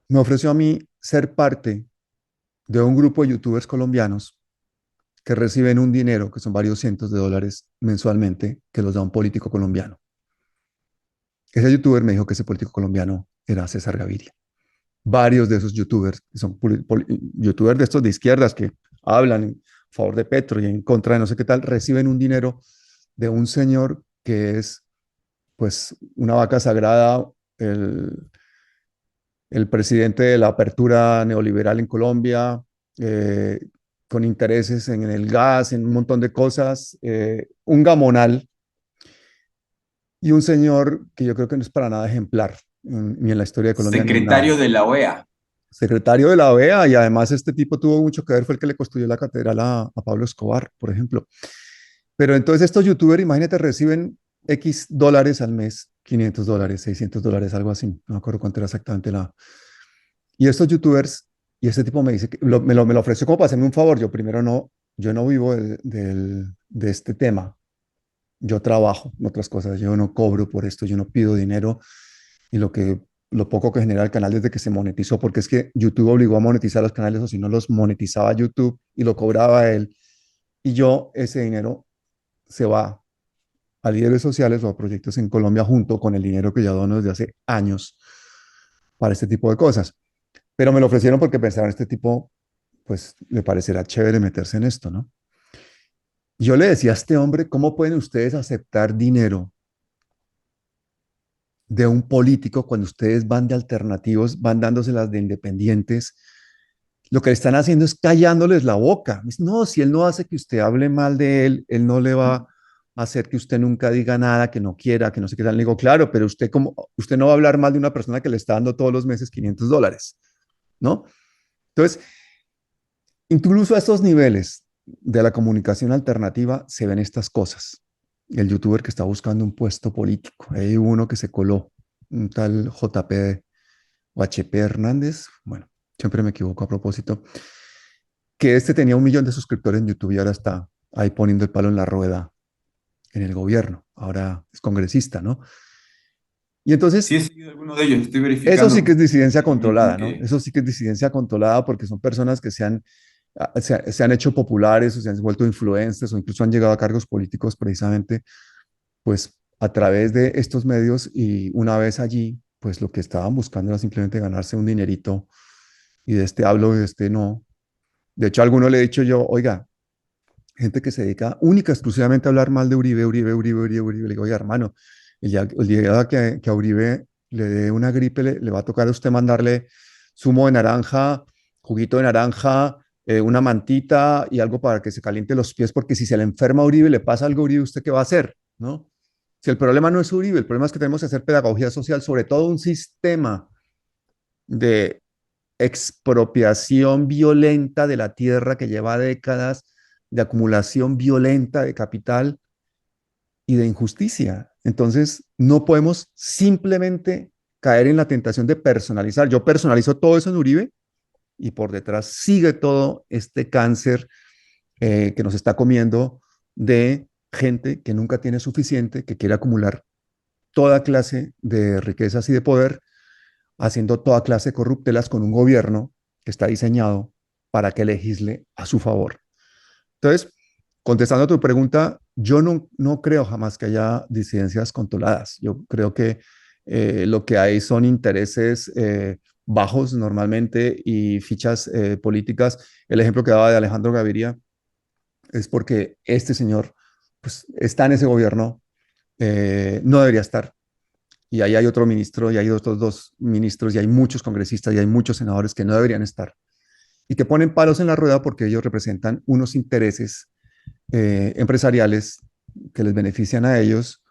me ofreció a mí ser parte de un grupo de youtubers colombianos que reciben un dinero, que son varios cientos de dólares mensualmente, que los da un político colombiano. Ese youtuber me dijo que ese político colombiano era César Gaviria. Varios de esos youtubers, que son youtubers de estos de izquierdas que hablan en favor de Petro y en contra de no sé qué tal, reciben un dinero de un señor que es pues una vaca sagrada, el presidente de la apertura neoliberal en Colombia, eh, con intereses en el gas, en un montón de cosas, un gamonal y un señor que yo creo que no es para nada ejemplar, ni en la historia de Colombia ni en nada. Secretario de la OEA. Secretario de la OEA y además este tipo tuvo mucho que ver, fue el que le construyó la catedral a Pablo Escobar, por ejemplo. Pero entonces estos youtubers, imagínate, reciben X dólares al mes, $500, $600, algo así, no me acuerdo cuánto era exactamente la... Y estos youtubers, y este tipo me dice que me lo ofreció como para hacerme un favor, yo primero no, yo no vivo de este tema, yo trabajo en otras cosas, yo no cobro por esto, yo no pido dinero y lo poco que genera el canal desde que se monetizó, porque es que YouTube obligó a monetizar los canales o si no los monetizaba YouTube y lo cobraba él y yo ese dinero se va a líderes sociales o a proyectos en Colombia junto con el dinero que ya dono desde hace años para este tipo de cosas. Pero me lo ofrecieron porque pensaban, este tipo, pues le parecerá chévere meterse en esto, ¿no? Yo le decía a este hombre, ¿cómo pueden ustedes aceptar dinero de un político cuando ustedes van de alternativos, van dándoselas de independientes? Lo que le están haciendo es callándoles la boca. Dice, no, si él no hace que usted hable mal de él, él no le va a hacer que usted nunca diga nada, que no quiera, que no sé qué tal. Le digo, claro, pero usted, como, usted no va a hablar mal de una persona que le está dando todos los meses $500, ¿no? Entonces, incluso a estos niveles de la comunicación alternativa se ven estas cosas. El youtuber que está buscando un puesto político. Hay uno que se coló, un tal JP o HP Hernández. Bueno, siempre me equivoco a propósito. Que este tenía 1 millón de suscriptores en YouTube y ahora está ahí poniendo el palo en la rueda en el gobierno. Ahora es congresista, ¿no? Y Sí entonces, he seguido alguno de ellos, estoy eso sí verificando que es disidencia en LinkedIn controlada, ¿no? que... Eso sí que es disidencia controlada porque son personas que se han hecho populares o se han vuelto influencers o incluso han llegado a cargos políticos precisamente, pues a través de estos medios y una vez allí, pues lo que estaban buscando era simplemente ganarse un dinerito y de este hablo y de este no. De hecho, a alguno le he dicho yo, oiga, gente que se dedica única, exclusivamente a hablar mal de Uribe, Uribe, Uribe, Uribe, Uribe. Le digo, oye, hermano, el día que a Uribe le dé una gripe, le va a tocar a usted mandarle zumo de naranja, juguito de naranja, una mantita y algo para que se caliente los pies, porque si se le enferma a Uribe, le pasa algo a Uribe, ¿usted qué va a hacer? ¿No? Si el problema no es Uribe, el problema es que tenemos que hacer pedagogía social, sobre todo un sistema de expropiación violenta de la tierra que lleva décadas de acumulación violenta de capital y de injusticia. Entonces, no podemos simplemente caer en la tentación de personalizar. Yo personalizo todo eso en Uribe y por detrás sigue todo este cáncer que nos está comiendo de gente que nunca tiene suficiente, que quiere acumular toda clase de riquezas y de poder, haciendo toda clase de corruptelas con un gobierno que está diseñado para que legisle a su favor. Entonces, contestando a tu pregunta, yo no creo jamás que haya disidencias controladas. Yo creo que lo que hay son intereses bajos normalmente y fichas políticas. El ejemplo que daba de Alejandro Gaviria es porque este señor pues, está en ese gobierno, no debería estar. Y ahí hay otro ministro, y hay otros dos ministros, y hay muchos congresistas, y hay muchos senadores que no deberían estar. Y que ponen palos en la rueda porque ellos representan unos intereses empresariales que les benefician a ellos,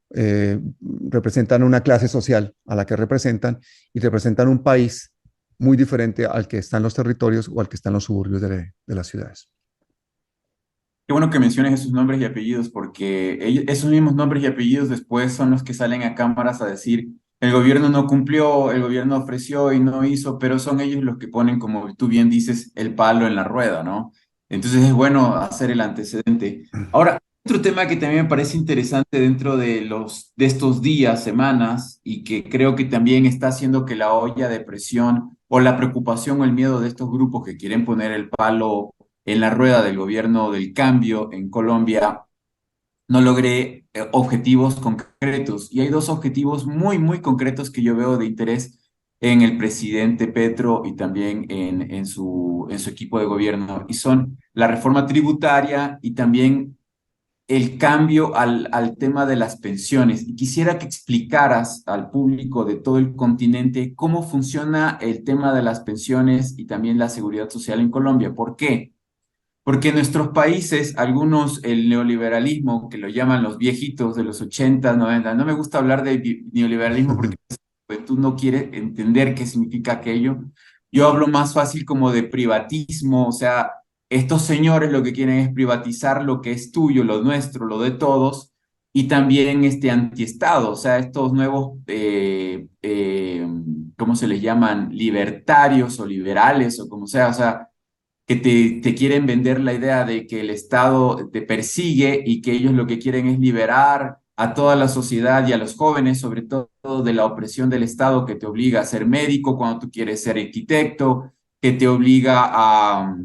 representan una clase social a la que representan y representan un país muy diferente al que está en los territorios o al que está en los suburbios de las ciudades. Qué bueno que menciones esos nombres y apellidos, porque esos mismos nombres y apellidos después son los que salen a cámaras a decir, el gobierno no cumplió, el gobierno ofreció y no hizo, pero son ellos los que ponen, como tú bien dices, el palo en la rueda, ¿no? Entonces es bueno hacer el antecedente. Ahora, otro tema que también me parece interesante dentro de estos días, semanas, y que creo que también está haciendo que la olla de presión o la preocupación o el miedo de estos grupos que quieren poner el palo en la rueda del gobierno del cambio en Colombia, no logré objetivos concretos. Y hay dos objetivos muy, muy concretos que yo veo de interés en el presidente Petro y también en su equipo de gobierno. Y son la reforma tributaria y también el cambio al tema de las pensiones. Y quisiera que explicaras al público de todo el continente cómo funciona el tema de las pensiones y también la seguridad social en Colombia. ¿Por qué? Porque en nuestros países, algunos, el neoliberalismo, que lo llaman los viejitos de los 80, 90, no me gusta hablar de neoliberalismo porque tú no quieres entender qué significa aquello. Yo hablo más fácil como de privatismo, o sea, estos señores lo que quieren es privatizar lo que es tuyo, lo nuestro, lo de todos, y también este antiestado, o sea, estos nuevos, ¿cómo se les llaman? Libertarios o liberales o como sea, o sea, que te quieren vender la idea de que el Estado te persigue y que ellos lo que quieren es liberar a toda la sociedad y a los jóvenes, sobre todo de la opresión del Estado que te obliga a ser médico cuando tú quieres ser arquitecto, que te obliga a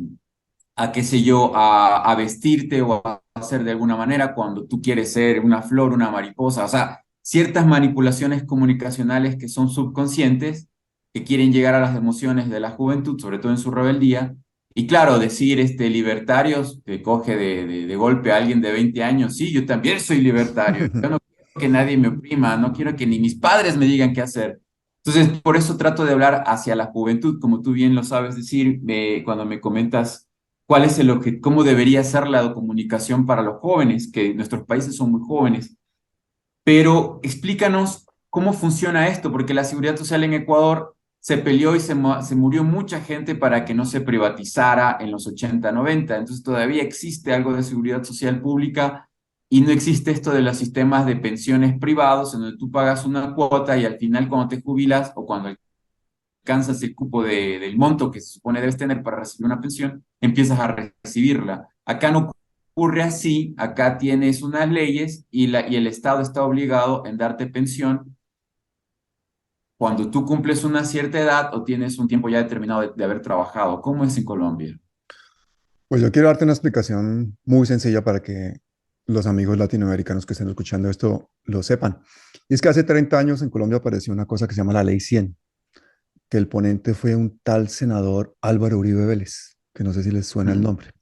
qué sé yo, a vestirte o a hacer de alguna manera cuando tú quieres ser una flor, una mariposa, o sea, ciertas manipulaciones comunicacionales que son subconscientes, que quieren llegar a las emociones de la juventud, sobre todo en su rebeldía. Y claro, decir libertarios, que coge de golpe a alguien de 20 años, sí, yo también soy libertario, yo no quiero que nadie me oprima, no quiero que ni mis padres me digan qué hacer. Entonces, por eso trato de hablar hacia la juventud, como tú bien lo sabes decir, cuando me comentas cuál es cómo debería ser la comunicación para los jóvenes, que nuestros países son muy jóvenes. Pero explícanos cómo funciona esto, porque la seguridad social en Ecuador se peleó y se murió mucha gente para que no se privatizara en los 80, 90. Entonces todavía existe algo de seguridad social pública y no existe esto de los sistemas de pensiones privados, en donde tú pagas una cuota y al final cuando te jubilas o cuando alcanzas el cupo del monto que se supone debes tener para recibir una pensión, empiezas a recibirla. Acá no ocurre así, acá tienes unas leyes y el Estado está obligado en darte pensión cuando tú cumples una cierta edad o tienes un tiempo ya determinado de haber trabajado. ¿Cómo es en Colombia? Pues yo quiero darte una explicación muy sencilla para que los amigos latinoamericanos que estén escuchando esto lo sepan. Y es que hace 30 años en Colombia apareció una cosa que se llama la Ley 100, que el ponente fue un tal senador Álvaro Uribe Vélez, que no sé si les suena el Mm. nombre.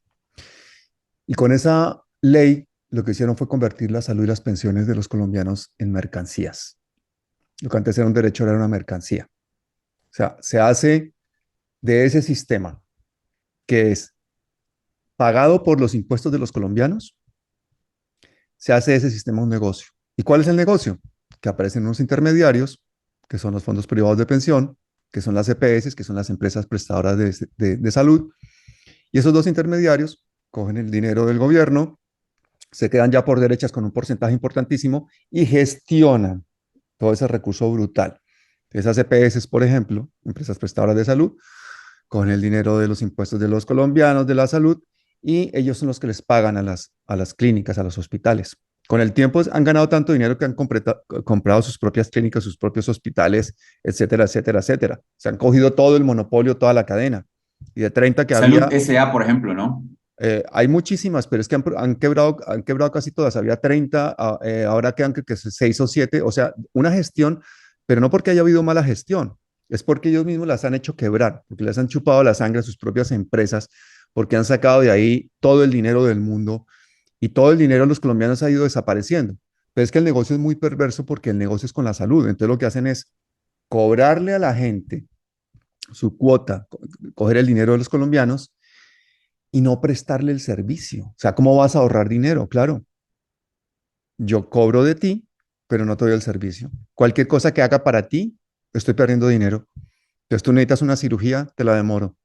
Y con esa ley lo que hicieron fue convertir la salud y las pensiones de los colombianos en mercancías. Lo que antes era un derecho era una mercancía. O sea, se hace de ese sistema que es pagado por los impuestos de los colombianos, se hace de ese sistema un negocio. ¿Y cuál es el negocio? Que aparecen unos intermediarios, que son los fondos privados de pensión, que son las EPS, que son las empresas prestadoras de salud. Y esos dos intermediarios cogen el dinero del gobierno, se quedan ya por derechas con un porcentaje importantísimo y gestionan todo ese recurso brutal. Esas EPS, por ejemplo, empresas prestadoras de salud, con el dinero de los impuestos de los colombianos, de la salud, y ellos son los que les pagan a las clínicas, a los hospitales. Con el tiempo han ganado tanto dinero que han comprado sus propias clínicas, sus propios hospitales, etcétera, etcétera, etcétera. Se han cogido todo el monopolio, toda la cadena. Y de 30 que Salud había, SA, por ejemplo, ¿no? hay muchísimas, pero es que han quebrado casi todas. Había 30, ahora quedan que 6 o 7. O sea, una gestión, pero no porque haya habido mala gestión, es porque ellos mismos las han hecho quebrar, porque les han chupado la sangre a sus propias empresas, porque han sacado de ahí todo el dinero del mundo y todo el dinero de los colombianos ha ido desapareciendo. Pero es que el negocio es muy perverso porque el negocio es con la salud. Entonces lo que hacen es cobrarle a la gente su cuota, coger el dinero de los colombianos y no prestarle el servicio. O sea, ¿cómo vas a ahorrar dinero? Claro, yo cobro de ti, pero no te doy el servicio. Cualquier cosa que haga para ti, estoy perdiendo dinero. Entonces tú necesitas una cirugía, te la demoro.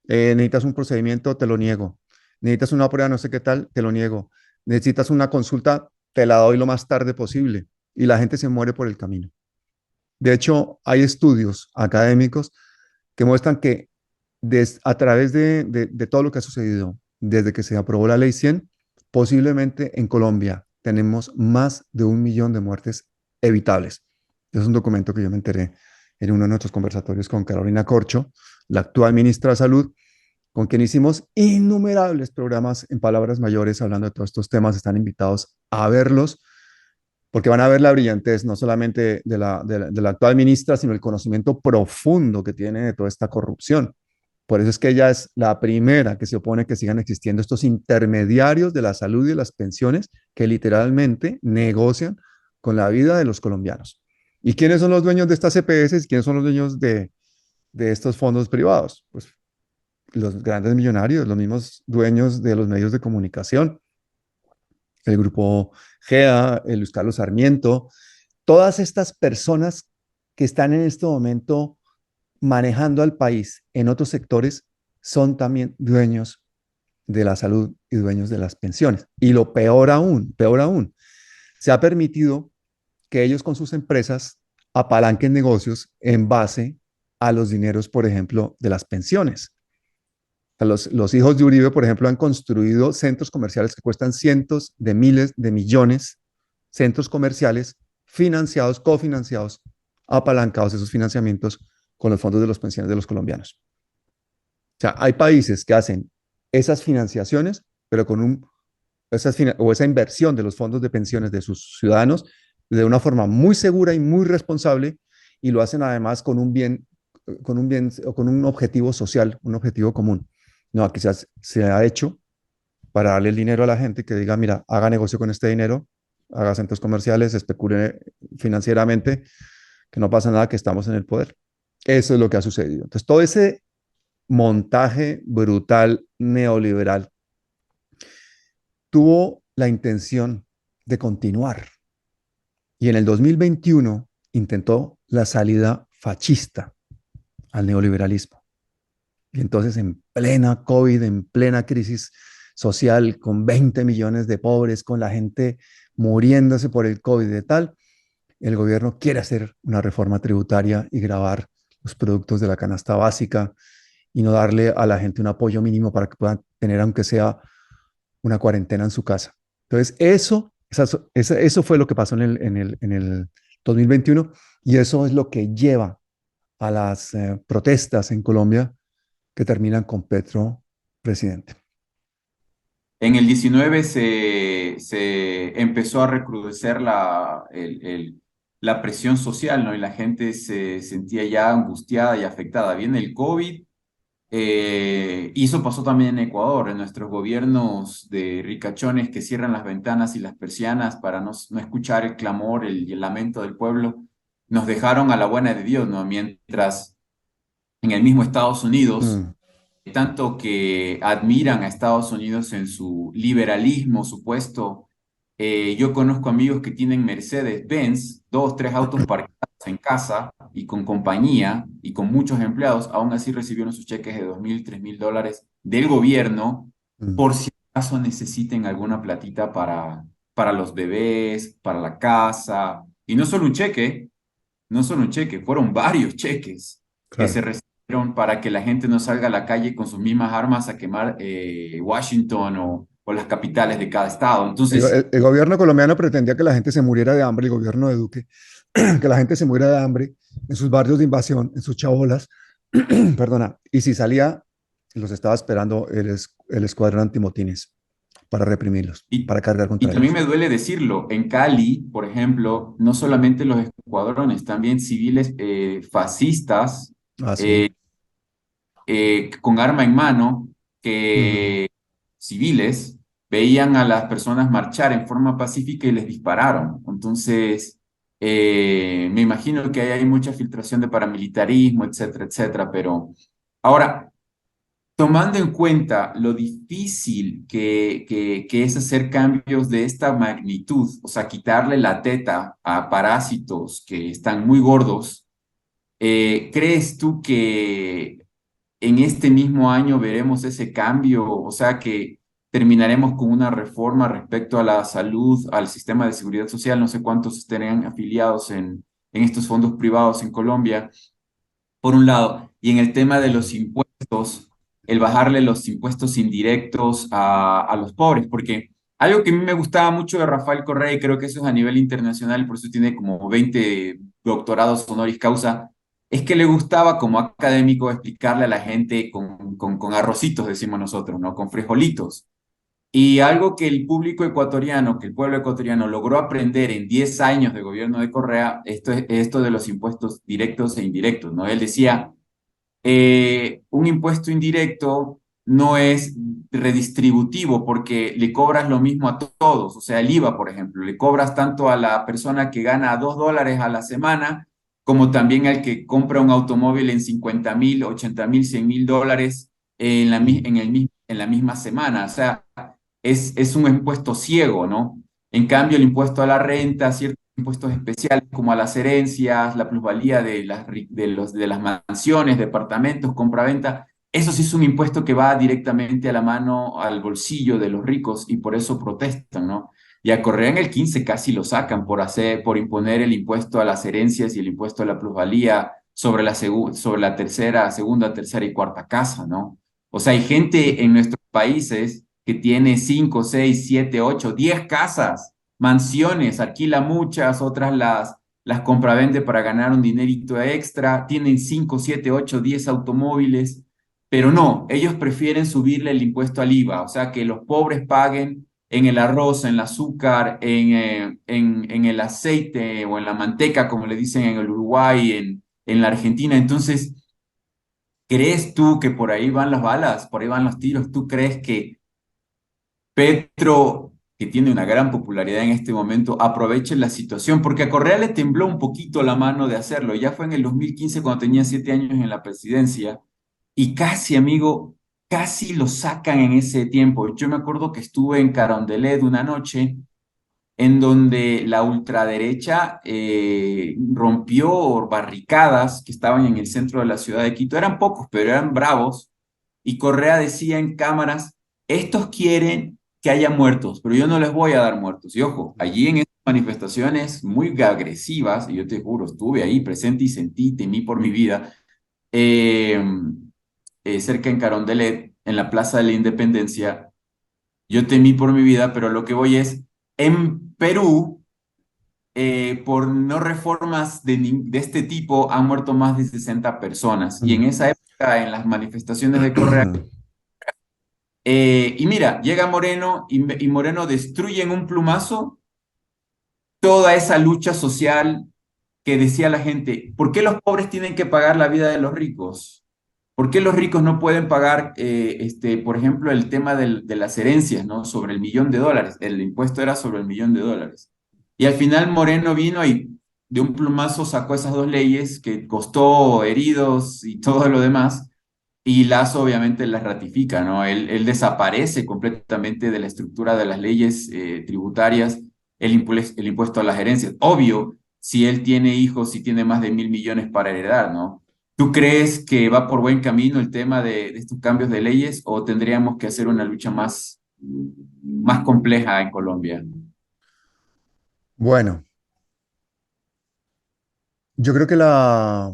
Necesitas un procedimiento, te lo niego. Necesitas una prueba, no sé qué tal, te lo niego. Necesitas una consulta, te la doy lo más tarde posible. Y la gente se muere por el camino. De hecho, hay estudios académicos que muestran que a través de todo lo que ha sucedido desde que se aprobó la Ley 100, posiblemente en Colombia tenemos más de 1 millón de muertes evitables. Es un documento que yo me enteré en uno de nuestros conversatorios con Carolina Corcho, la actual ministra de Salud, con quien hicimos innumerables programas en palabras mayores hablando de todos estos temas. Están invitados a verlos porque van a ver la brillantez no solamente de la actual ministra, sino el conocimiento profundo que tiene de toda esta corrupción. Por eso es que ella es la primera que se opone a que sigan existiendo estos intermediarios de la salud y de las pensiones que literalmente negocian con la vida de los colombianos. ¿Y quiénes son los dueños de estas EPS? ¿Quiénes son los dueños de estos fondos privados? Pues los grandes millonarios, los mismos dueños de los medios de comunicación, el grupo GEA, el Luis Carlos Sarmiento, todas estas personas que están en este momento manejando al país en otros sectores son también dueños de la salud y dueños de las pensiones. Y lo peor aún, se ha permitido que ellos con sus empresas apalanquen negocios en base a los dineros, por ejemplo, de las pensiones. Los hijos de Uribe, por ejemplo, han construido centros comerciales que cuestan cientos de miles de millones, centros comerciales financiados, cofinanciados, apalancados esos financiamientos con los fondos de las pensiones de los colombianos. O sea, hay países que hacen esas financiaciones, pero con un o esa inversión de los fondos de pensiones de sus ciudadanos de una forma muy segura y muy responsable, y lo hacen además con un bien o con un objetivo social, un objetivo común. No, aquí se ha hecho para darle el dinero a la gente que diga, mira, haga negocio con este dinero, haga centros comerciales, especule financieramente, que no pasa nada, que estamos en el poder. Eso es lo que ha sucedido. Entonces, todo ese montaje brutal neoliberal tuvo la intención de continuar, y en el 2021 intentó la salida fascista al neoliberalismo. Y entonces, en plena COVID, en plena crisis social, con 20 millones de pobres, con la gente muriéndose por el COVID y tal, el gobierno quiere hacer una reforma tributaria y gravar los productos de la canasta básica y no darle a la gente un apoyo mínimo para que puedan tener, aunque sea, una cuarentena en su casa. Entonces, eso fue lo que pasó en el 2021, y eso es lo que lleva a las protestas en Colombia que terminan con Petro presidente. En el 19 se empezó a recrudecer la presión social, ¿no? Y la gente se sentía ya angustiada y afectada. Viene el COVID, y eso pasó también en Ecuador, en nuestros gobiernos de ricachones que cierran las ventanas y las persianas para no escuchar el clamor y el lamento del pueblo, nos dejaron a la buena de Dios, ¿no? Mientras en el mismo Estados Unidos, Mm, tanto que admiran a Estados Unidos en su liberalismo supuesto. Yo conozco amigos que tienen Mercedes-Benz, dos, tres autos parqueados en casa y con compañía y con muchos empleados, aún así recibieron sus cheques de 2.000, $3.000 del gobierno mm. por si acaso necesiten alguna platita para los bebés, para la casa. Y no solo un cheque, no solo un cheque, fueron varios cheques que Claro. se recibieron para que la gente no salga a la calle con sus mismas armas a quemar Washington o las capitales de cada estado. El, Entonces, el- el gobierno colombiano pretendía que la gente se muriera de hambre, el gobierno de Duque, que la gente se muriera de hambre en sus barrios de invasión, en sus chabolas, perdona, y si salía, los estaba esperando el escuadrón antimotines para reprimirlos, y, para cargar y contra también ellos. me duele decirlo, en Cali, por ejemplo, no solamente los escuadrones, también civiles fascistas Ah, sí. eh, con arma en mano, Mm, que civiles veían a las personas marchar en forma pacífica y les dispararon. Entonces, me imagino que ahí hay mucha filtración de paramilitarismo, etcétera, etcétera. Pero ahora, tomando en cuenta lo difícil que es hacer cambios de esta magnitud, o sea, quitarle la teta a parásitos que están muy gordos, ¿crees tú que en este mismo año veremos ese cambio? O sea, que terminaremos con una reforma respecto a la salud, al sistema de seguridad social. No sé cuántos estarían afiliados en estos fondos privados en Colombia, por un lado. Y en el tema de los impuestos, el bajarle los impuestos indirectos a los pobres, porque algo que a mí me gustaba mucho de Rafael Correa, y creo que eso es a nivel internacional, por eso tiene como 20 doctorados honoris causa, es que le gustaba como académico explicarle a la gente con arrocitos, decimos nosotros, ¿no? Con frijolitos. Y algo que el público ecuatoriano, que el pueblo ecuatoriano logró aprender en 10 años de gobierno de Correa, esto de los impuestos directos e indirectos, ¿no? Él decía, un impuesto indirecto no es redistributivo porque le cobras lo mismo a todos, o sea, el IVA, por ejemplo, le cobras tanto a la persona que gana $2 a la semana, como también al que compra un automóvil en 50.000, 80.000, $100.000 en la misma semana. O sea, es un impuesto ciego, ¿no? En cambio, el impuesto a la renta, ciertos impuestos especiales como a las herencias, la plusvalía de las mansiones, departamentos, compraventa, eso sí es un impuesto que va directamente a la mano, al bolsillo de los ricos, y por eso protestan, ¿no? Y a Correa en el 15 casi lo sacan por imponer el impuesto a las herencias y el impuesto a la plusvalía sobre la tercera, segunda, tercera y cuarta casa, ¿no? O sea, hay gente en nuestros países que tiene 5, 6, 7, 8, 10 casas, mansiones, alquila muchas, otras las compra-vende para ganar un dinerito extra, tienen 5, 7, 8, 10 automóviles, pero no, ellos prefieren subirle el impuesto al IVA, o sea, que los pobres paguen en el arroz, en el azúcar, en el aceite o en la manteca, como le dicen en el Uruguay, en la Argentina. Entonces, ¿crees tú que por ahí van las balas, por ahí van los tiros? ¿Tú crees que Petro, que tiene una gran popularidad en este momento, aproveche la situación? Porque a Correa le tembló un poquito la mano de hacerlo. Ya fue en el 2015 cuando tenía 7 años en la presidencia y casi, amigo, casi lo sacan en ese tiempo. Yo me acuerdo que estuve en Carondelet una noche en donde la ultraderecha rompió barricadas que estaban en el centro de la ciudad de Quito. Eran pocos, pero eran bravos. Y Correa decía en cámaras, estos quieren que haya muertos, pero yo no les voy a dar muertos. Y ojo, allí en esas manifestaciones muy agresivas, y yo te juro, estuve ahí presente y sentí, temí por mi vida, eh, cerca en Carondelet, en la Plaza de la Independencia, yo temí por mi vida, pero lo que voy es, en Perú, por no reformas de este tipo, han muerto más de 60 personas. Y en Mm. esa época, en las manifestaciones de Correa, y mira, llega Moreno y Moreno destruye en un plumazo toda esa lucha social que decía la gente, ¿por qué los pobres tienen que pagar la vida de los ricos? ¿Por qué los ricos no pueden pagar, por ejemplo, el tema de las herencias, ¿no? Sobre el millón de dólares. El impuesto era sobre el millón de dólares. Y al final Moreno vino y de un plumazo sacó esas dos leyes que costó heridos y todo lo demás. Y Lazo obviamente las ratifica, ¿no? Él desaparece completamente de la estructura de las leyes tributarias el impuesto a las herencias. Obvio, si él tiene hijos, si tiene más de 1.000 millones para heredar, ¿no? ¿Tú crees que va por buen camino el tema de estos cambios de leyes o tendríamos que hacer una lucha más compleja en Colombia? Bueno, yo creo que la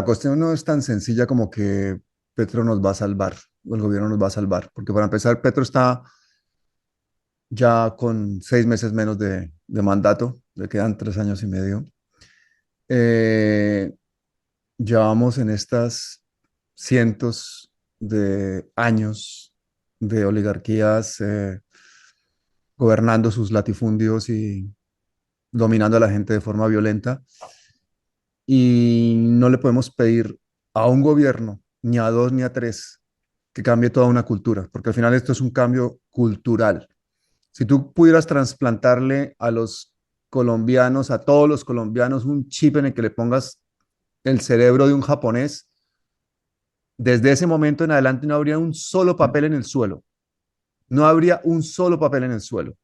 cuestión no es tan sencilla como que Petro nos va a salvar o el gobierno nos va a salvar, porque para empezar, Petro está ya con 6 meses menos de mandato, le quedan 3 años y medio. Eh, Llevamos en estas cientos de años de oligarquías gobernando sus latifundios y dominando a la gente de forma violenta. Y no le podemos pedir a un gobierno, ni a dos ni a tres, que cambie toda una cultura, porque al final esto es un cambio cultural. Si tú pudieras trasplantarle a los colombianos, a todos los colombianos, un chip en el que le pongas el cerebro de un japonés, desde ese momento en adelante no habría un solo papel en el suelo. No habría un solo papel en el suelo.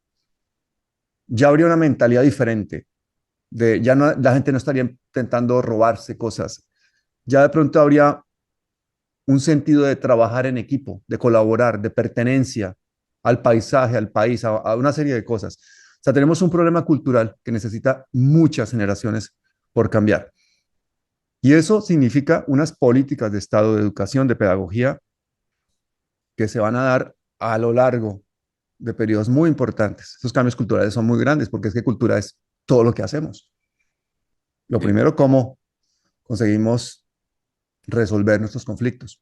Ya habría una mentalidad diferente. Ya no, la gente no estaría intentando robarse cosas. Ya de pronto habría un sentido de trabajar en equipo, de colaborar, de pertenencia al paisaje, al país, a una serie de cosas. O sea, tenemos un problema cultural que necesita muchas generaciones por cambiar. Y eso significa unas políticas de Estado, de educación, de pedagogía, que se van a dar a lo largo de periodos muy importantes. Esos cambios culturales son muy grandes porque es que cultura es todo lo que hacemos. Lo Sí. primero, cómo conseguimos resolver nuestros conflictos.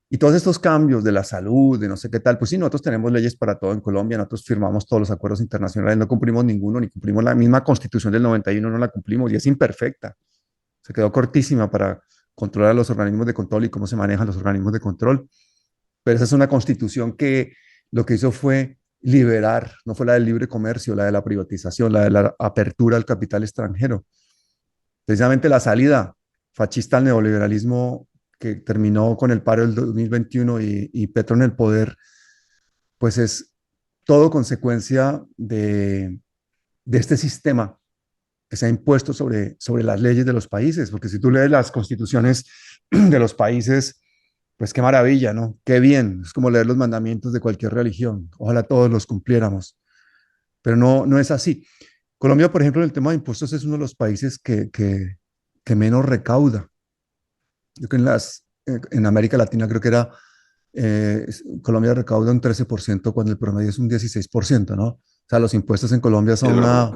Y todos estos cambios de la salud, de no sé qué tal, pues sí, nosotros tenemos leyes para todo en Colombia, nosotros firmamos todos los acuerdos internacionales, no cumplimos ninguno, ni cumplimos la misma constitución del 91, no la cumplimos y es imperfecta. Se quedó cortísima para controlar a los organismos de control y cómo se manejan los organismos de control. Pero esa es una constitución que lo que hizo fue liberar, no fue la del libre comercio, la de la privatización, la de la apertura al capital extranjero. Precisamente la salida fascista al neoliberalismo que terminó con el paro del 2021 y Petro en el poder, pues es todo consecuencia de este sistema que se ha impuesto sobre las leyes de los países, porque si tú lees las constituciones de los países, pues qué maravilla, ¿no? Qué bien, es como leer los mandamientos de cualquier religión, ojalá todos los cumpliéramos, pero no, no es así. Colombia, por ejemplo, en el tema de impuestos es uno de los países que menos recauda. Yo creo que en América Latina creo que era, Colombia recauda un 13% cuando el promedio es un 16%, ¿no? O sea, los impuestos en Colombia Es son verdad.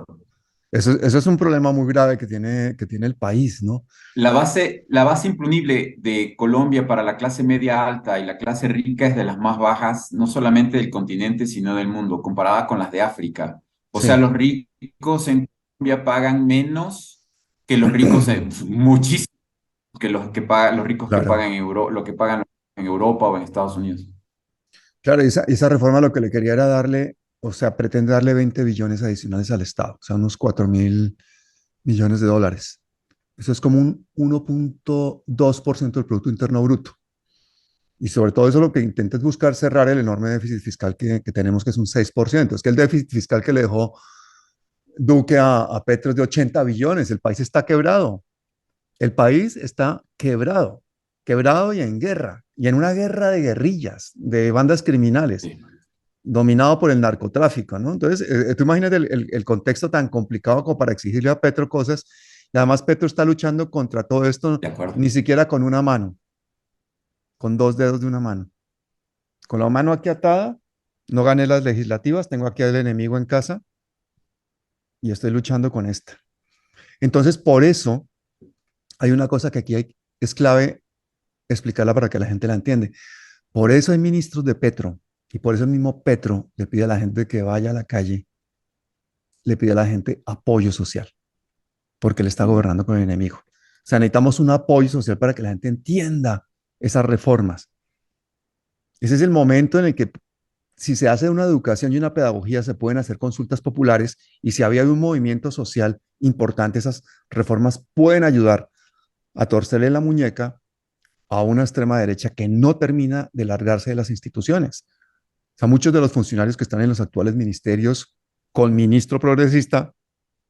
Eso es un problema muy grave que tiene el país, ¿no? La base imponible de Colombia para la clase media alta y la clase rica es de las más bajas, no solamente del continente, sino del mundo, comparada con las de África. O sea, Sí, los ricos en Colombia pagan menos que los ricos, muchísimo que los que pagan, los ricos que claro. pagan lo que pagan en Europa o en Estados Unidos. Claro, esa reforma lo que le quería era darle, o sea, pretende darle 20 billones adicionales al Estado, o sea, unos 4.000 millones de dólares. Eso es como un 1,2% del Producto Interno Bruto. Y sobre todo eso lo que intenta es buscar cerrar el enorme déficit fiscal que tenemos, que es un 6%. Es que el déficit fiscal que le dejó Duque a Petro es de 80 billones. El país está quebrado. El país está quebrado. Quebrado y en guerra. Y en una guerra de guerrillas, de bandas criminales, Sí, dominado por el narcotráfico, ¿no? Entonces, tú imagínate el contexto tan complicado como para exigirle a Petro cosas. Y además Petro está luchando contra todo esto de acuerdo. ni siquiera con una mano, con dos dedos de una mano. Con la mano aquí atada, no gané las legislativas, tengo aquí al enemigo en casa y estoy luchando con esta. Entonces, por eso hay una cosa que es clave explicarla para que la gente la entiende. Por eso hay ministros de Petro y por eso el mismo Petro le pide a la gente que vaya a la calle, le pide a la gente apoyo social, porque le está Mm. gobernando con el enemigo. O sea, necesitamos un apoyo social para que la gente entienda esas reformas. Ese es el momento en el que si se hace una educación y una pedagogía, se pueden hacer consultas populares y si había un movimiento social importante, esas reformas pueden ayudar a torcerle la muñeca a una extrema derecha que no termina de largarse de las instituciones. O sea, muchos de los funcionarios que están en los actuales ministerios con ministro progresista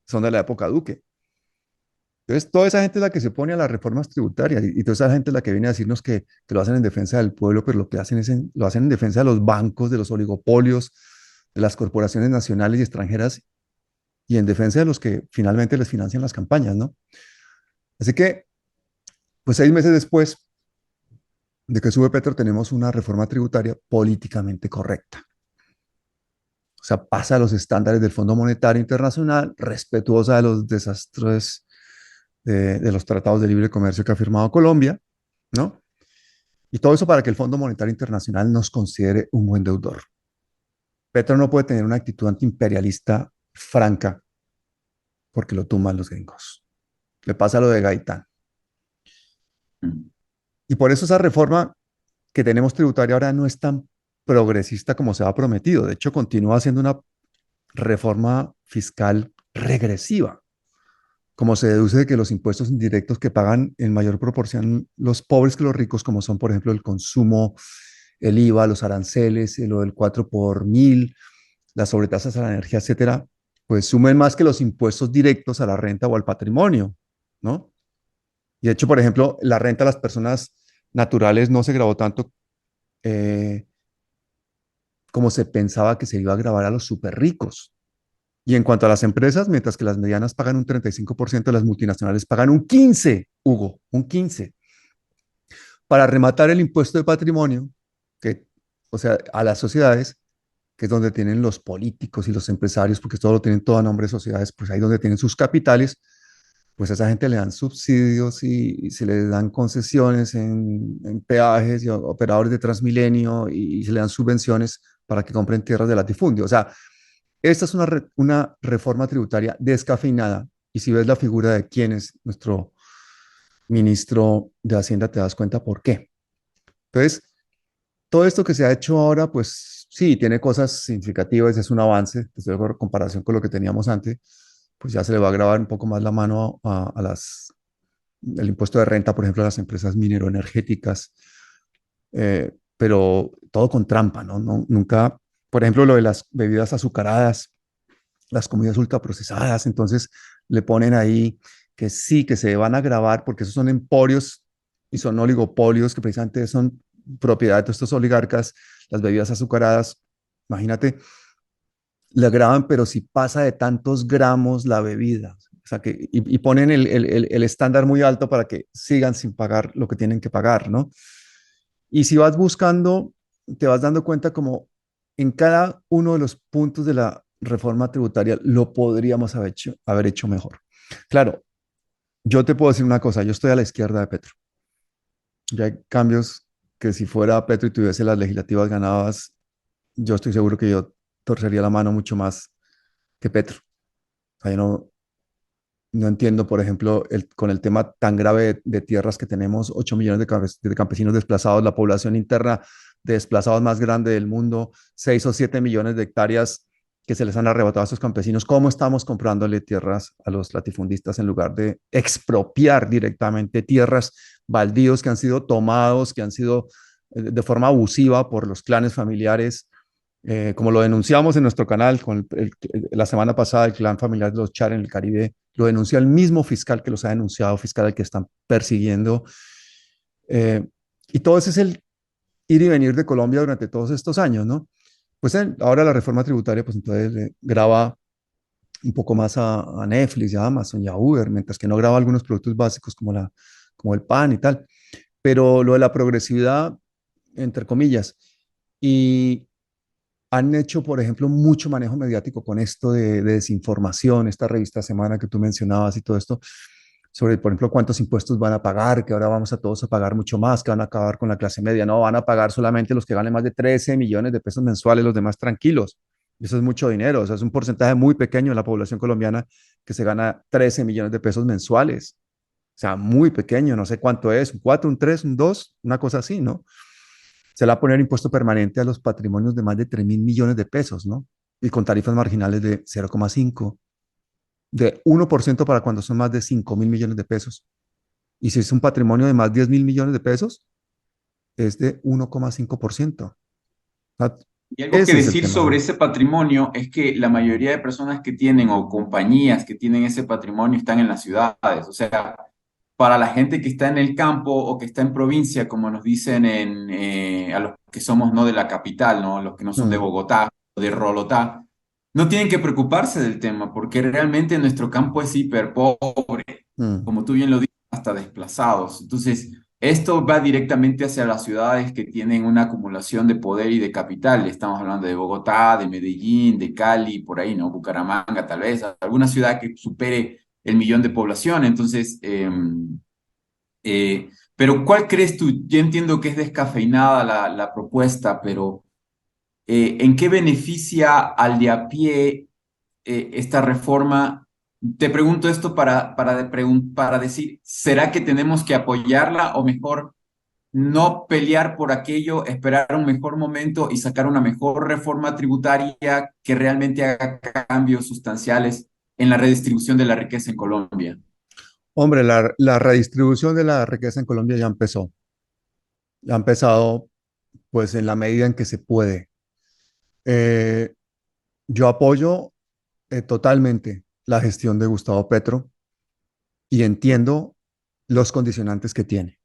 son de la época Duque. Entonces, toda esa gente es la que se opone a las reformas tributarias y toda esa gente es la que viene a decirnos que lo hacen en defensa del pueblo, pero lo que hacen es lo hacen en defensa de los bancos, de los oligopolios, de las corporaciones nacionales y extranjeras y en defensa de los que finalmente les financian las campañas, ¿no? Así que, pues 6 meses después de que sube Petro, tenemos una reforma tributaria políticamente correcta. O sea, pasa a los estándares del Fondo Monetario Internacional, respetuosa de los desastres de los tratados de libre comercio que ha firmado Colombia, ¿no? Y todo eso para que el Fondo Monetario Internacional nos considere un buen deudor. Petro no puede tener una actitud antiimperialista franca porque lo tumban los gringos. Le pasa lo de Gaitán. Mm. Y por eso esa reforma que tenemos tributaria ahora no es tan progresista como se ha prometido. De hecho, continúa siendo una reforma fiscal regresiva, como se deduce de que los impuestos indirectos que pagan en mayor proporción los pobres que los ricos, como son, por ejemplo, el consumo, el IVA, los aranceles, lo del 4 por mil, las sobretasas a la energía, etcétera, pues sumen más que los impuestos directos a la renta o al patrimonio, ¿no? Y de hecho, por ejemplo, la renta a las personas naturales no se grabó tanto eh, como se pensaba que se iba a grabar a los súper ricos. Y en cuanto a las empresas, mientras que las medianas pagan un 35%, las multinacionales pagan un 15%, Hugo, un 15%. Para rematar el impuesto de patrimonio, que, o sea, a las sociedades, que es donde tienen los políticos y los empresarios, porque todo lo tienen todo a nombre de sociedades, pues ahí donde tienen sus capitales, pues a esa gente le dan subsidios y se les dan concesiones en peajes y operadores de Transmilenio y se le dan subvenciones para que compren tierras de latifundio. O sea, esta es una reforma tributaria descafeinada. Y si ves la figura de quién es nuestro ministro de Hacienda, te das cuenta por qué. Entonces, todo esto que se ha hecho ahora, pues sí, tiene cosas significativas, es un avance, desde luego, en comparación con lo que teníamos antes, pues ya se le va a grabar un poco más la mano el impuesto de renta, por ejemplo, a las empresas mineroenergéticas, pero todo con trampa, ¿no? Nunca, por ejemplo, lo de las bebidas azucaradas, las comidas ultraprocesadas, entonces le ponen ahí que sí, que se van a grabar porque esos son emporios y son oligopolios que precisamente son propiedad de estos oligarcas, las bebidas azucaradas, imagínate, la graban, pero si pasa de tantos gramos la bebida, o sea que, y ponen el estándar muy alto para que sigan sin pagar lo que tienen que pagar, ¿no? Y si vas buscando, te vas dando cuenta como en cada uno de los puntos reforma tributaria lo podríamos haber hecho mejor. Claro, yo te puedo decir una cosa, yo estoy a la izquierda de Petro. Ya hay cambios que si fuera Petro y tuviese las legislativas ganadas, yo estoy seguro que yo torcería la mano mucho más que Petro. O sea, yo no entiendo, por ejemplo, con el tema tan grave de tierras que tenemos, 8 millones de campesinos desplazados, la población interna de desplazados más grande del mundo, 6 o 7 millones de hectáreas que se les han arrebatado a estos campesinos. ¿Cómo estamos comprándole tierras a los latifundistas en lugar de expropiar directamente tierras, baldíos que han sido tomados, que han sido de forma abusiva por los clanes familiares? Como lo denunciamos en nuestro canal la semana pasada, el clan familiar de los Char en el Caribe, lo denunció el mismo fiscal que los ha denunciado, fiscal al que están persiguiendo. Eh, y todo ese es el ir y venir de Colombia durante todos estos años, ¿no? Pues ahora la reforma tributaria, pues entonces graba un poco más a Netflix, a Amazon y a Uber, mientras que no graba algunos productos básicos como el pan y tal. Pero lo de la progresividad, entre comillas, y han hecho, por ejemplo, mucho manejo mediático con esto de desinformación, esta revista Semana que tú mencionabas y todo esto, sobre, por ejemplo, cuántos impuestos van a pagar, que ahora vamos a todos a pagar mucho más, que van a acabar con la clase media. No, van a pagar solamente los que ganen más de 13 millones de pesos mensuales, los demás tranquilos. Eso es mucho dinero, o sea, es un porcentaje muy pequeño de la población colombiana que se gana 13 millones de pesos mensuales. O sea, muy pequeño, no sé cuánto es, un 4, un 3, un 2, una cosa así, ¿no? Se le va a poner impuesto permanente a los patrimonios de más de 3.000 millones de pesos, ¿no? Y con tarifas marginales de 0,5, de 1% para cuando son más de 5.000 millones de pesos. Y si es un patrimonio de más de 10.000 millones de pesos, es de 1,5%. Y algo que Ese es el decir tema, sobre ¿no? ese patrimonio es que la mayoría de personas que tienen o compañías que tienen ese patrimonio están en las ciudades. O sea, para la gente que está en el campo o que está en provincia, como nos dicen a los que somos no de la capital, ¿no? Los que no son de Mm, Bogotá o de Rolotá, no tienen que preocuparse del tema porque realmente nuestro campo es hiper pobre, mm. como tú bien lo dices, hasta desplazados. Entonces, esto va directamente hacia las ciudades que tienen una acumulación de poder y de capital. Estamos hablando de Bogotá, de Medellín, de Cali, por ahí, ¿no? Bucaramanga, tal vez, alguna ciudad que supere el millón de población. Entonces, pero ¿cuál crees tú? Yo entiendo que es descafeinada la propuesta, pero ¿en qué beneficia al de a pie esta reforma? Te pregunto esto para decir, ¿será que tenemos que apoyarla o mejor no pelear por aquello, esperar un mejor momento y sacar una mejor reforma tributaria que realmente haga cambios sustanciales en la redistribución de la riqueza en Colombia? Hombre, la redistribución de la riqueza en Colombia ya empezó. Ya ha empezado, pues, en la medida en que se puede. Eh, yo apoyo totalmente la gestión de Gustavo Petro y entiendo los condicionantes que tiene.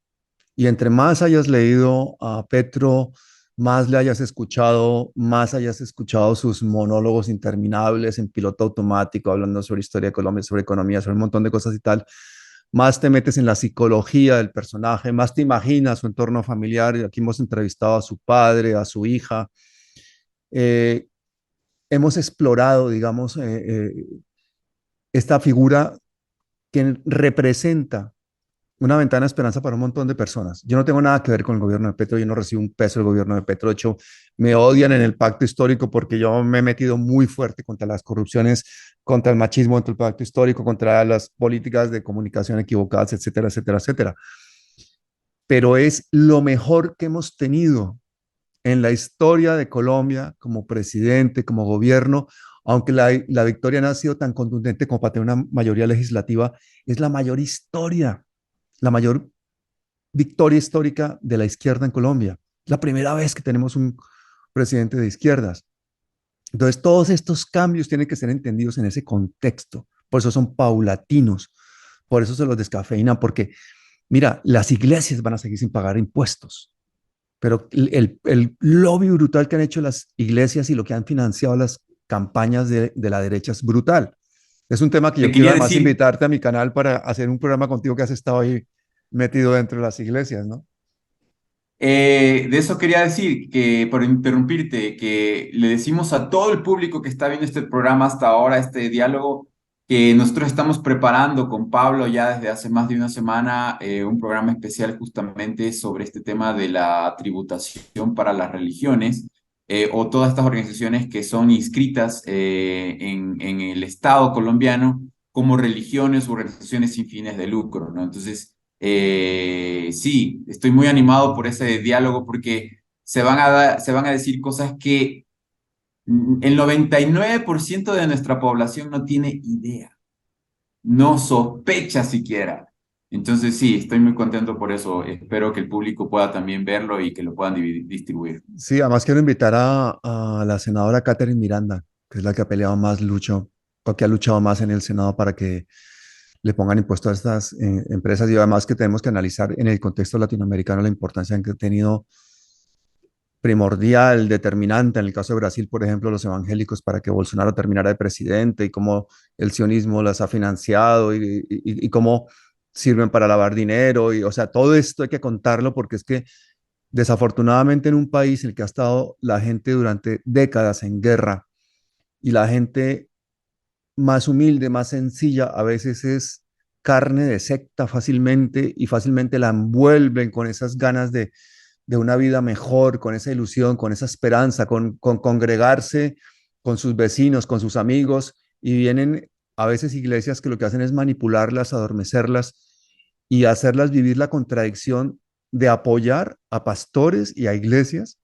Y entre más hayas leído a Petro, más le hayas escuchado, más hayas escuchado sus monólogos interminables en piloto automático, hablando sobre historia de Colombia, sobre economía, sobre un montón de cosas y tal, más te metes en la psicología del personaje, más te imaginas su entorno familiar. Aquí hemos entrevistado a su padre, a su hija. Eh, hemos explorado, digamos, esta figura que representa una ventana de esperanza para un montón de personas. Yo no tengo nada que ver con el gobierno de Petro, yo no recibo un peso del gobierno de Petro. De hecho, me odian en el pacto histórico porque yo me he metido muy fuerte contra las corrupciones, contra el machismo dentro del pacto histórico, contra las políticas de comunicación equivocadas, etcétera, etcétera, etcétera. Pero es lo mejor que hemos tenido en la historia de Colombia como presidente, como gobierno, aunque la victoria no ha sido tan contundente como para tener una mayoría legislativa, es la mayor historia, la mayor victoria histórica de la izquierda en Colombia. La primera vez que tenemos un presidente de izquierdas. Entonces, todos estos cambios tienen que ser entendidos en ese contexto. Por eso son paulatinos, por eso se los descafeinan, porque, mira, las iglesias van a seguir sin pagar impuestos, pero el lobby brutal que han hecho las iglesias y lo que han financiado las campañas de la derecha es brutal. Es un tema que yo Te quiero quería además decir, invitarte a mi canal para hacer un programa contigo que has estado ahí metido dentro de las iglesias, ¿no? De eso quería decir, que por interrumpirte, que le decimos a todo el público que está viendo este programa hasta ahora, este diálogo, que nosotros estamos preparando con Pablo ya desde hace más de una semana un programa especial justamente sobre este tema de la tributación para las religiones o todas estas organizaciones que son inscritas en el Estado colombiano como religiones o organizaciones sin fines de lucro, ¿no? Entonces, sí, estoy muy animado por ese diálogo porque se van a decir cosas que el 99% de nuestra población no tiene idea, no sospecha siquiera. Entonces, sí, estoy muy contento por eso. Espero que el público pueda también verlo y que lo puedan distribuir. Sí, además quiero invitar a la senadora Catherine Miranda, que es la que ha peleado más lucho, o que ha luchado más en el Senado para que le pongan impuestos a estas empresas y además que tenemos que analizar en el contexto latinoamericano la importancia que ha tenido primordial, determinante, en el caso de Brasil, por ejemplo, los evangélicos para que Bolsonaro terminara de presidente y cómo el sionismo las ha financiado y cómo sirven para lavar dinero y, o sea, todo esto hay que contarlo porque es que desafortunadamente en un país en el que ha estado la gente durante décadas en guerra y la gente más humilde, más sencilla, a veces es carne de secta fácilmente y fácilmente la envuelven con esas ganas de una vida mejor, con esa ilusión, con esa esperanza, con congregarse con sus vecinos, con sus amigos, y vienen a veces iglesias que lo que hacen es manipularlas, adormecerlas y hacerlas vivir la contradicción de apoyar a pastores y a iglesias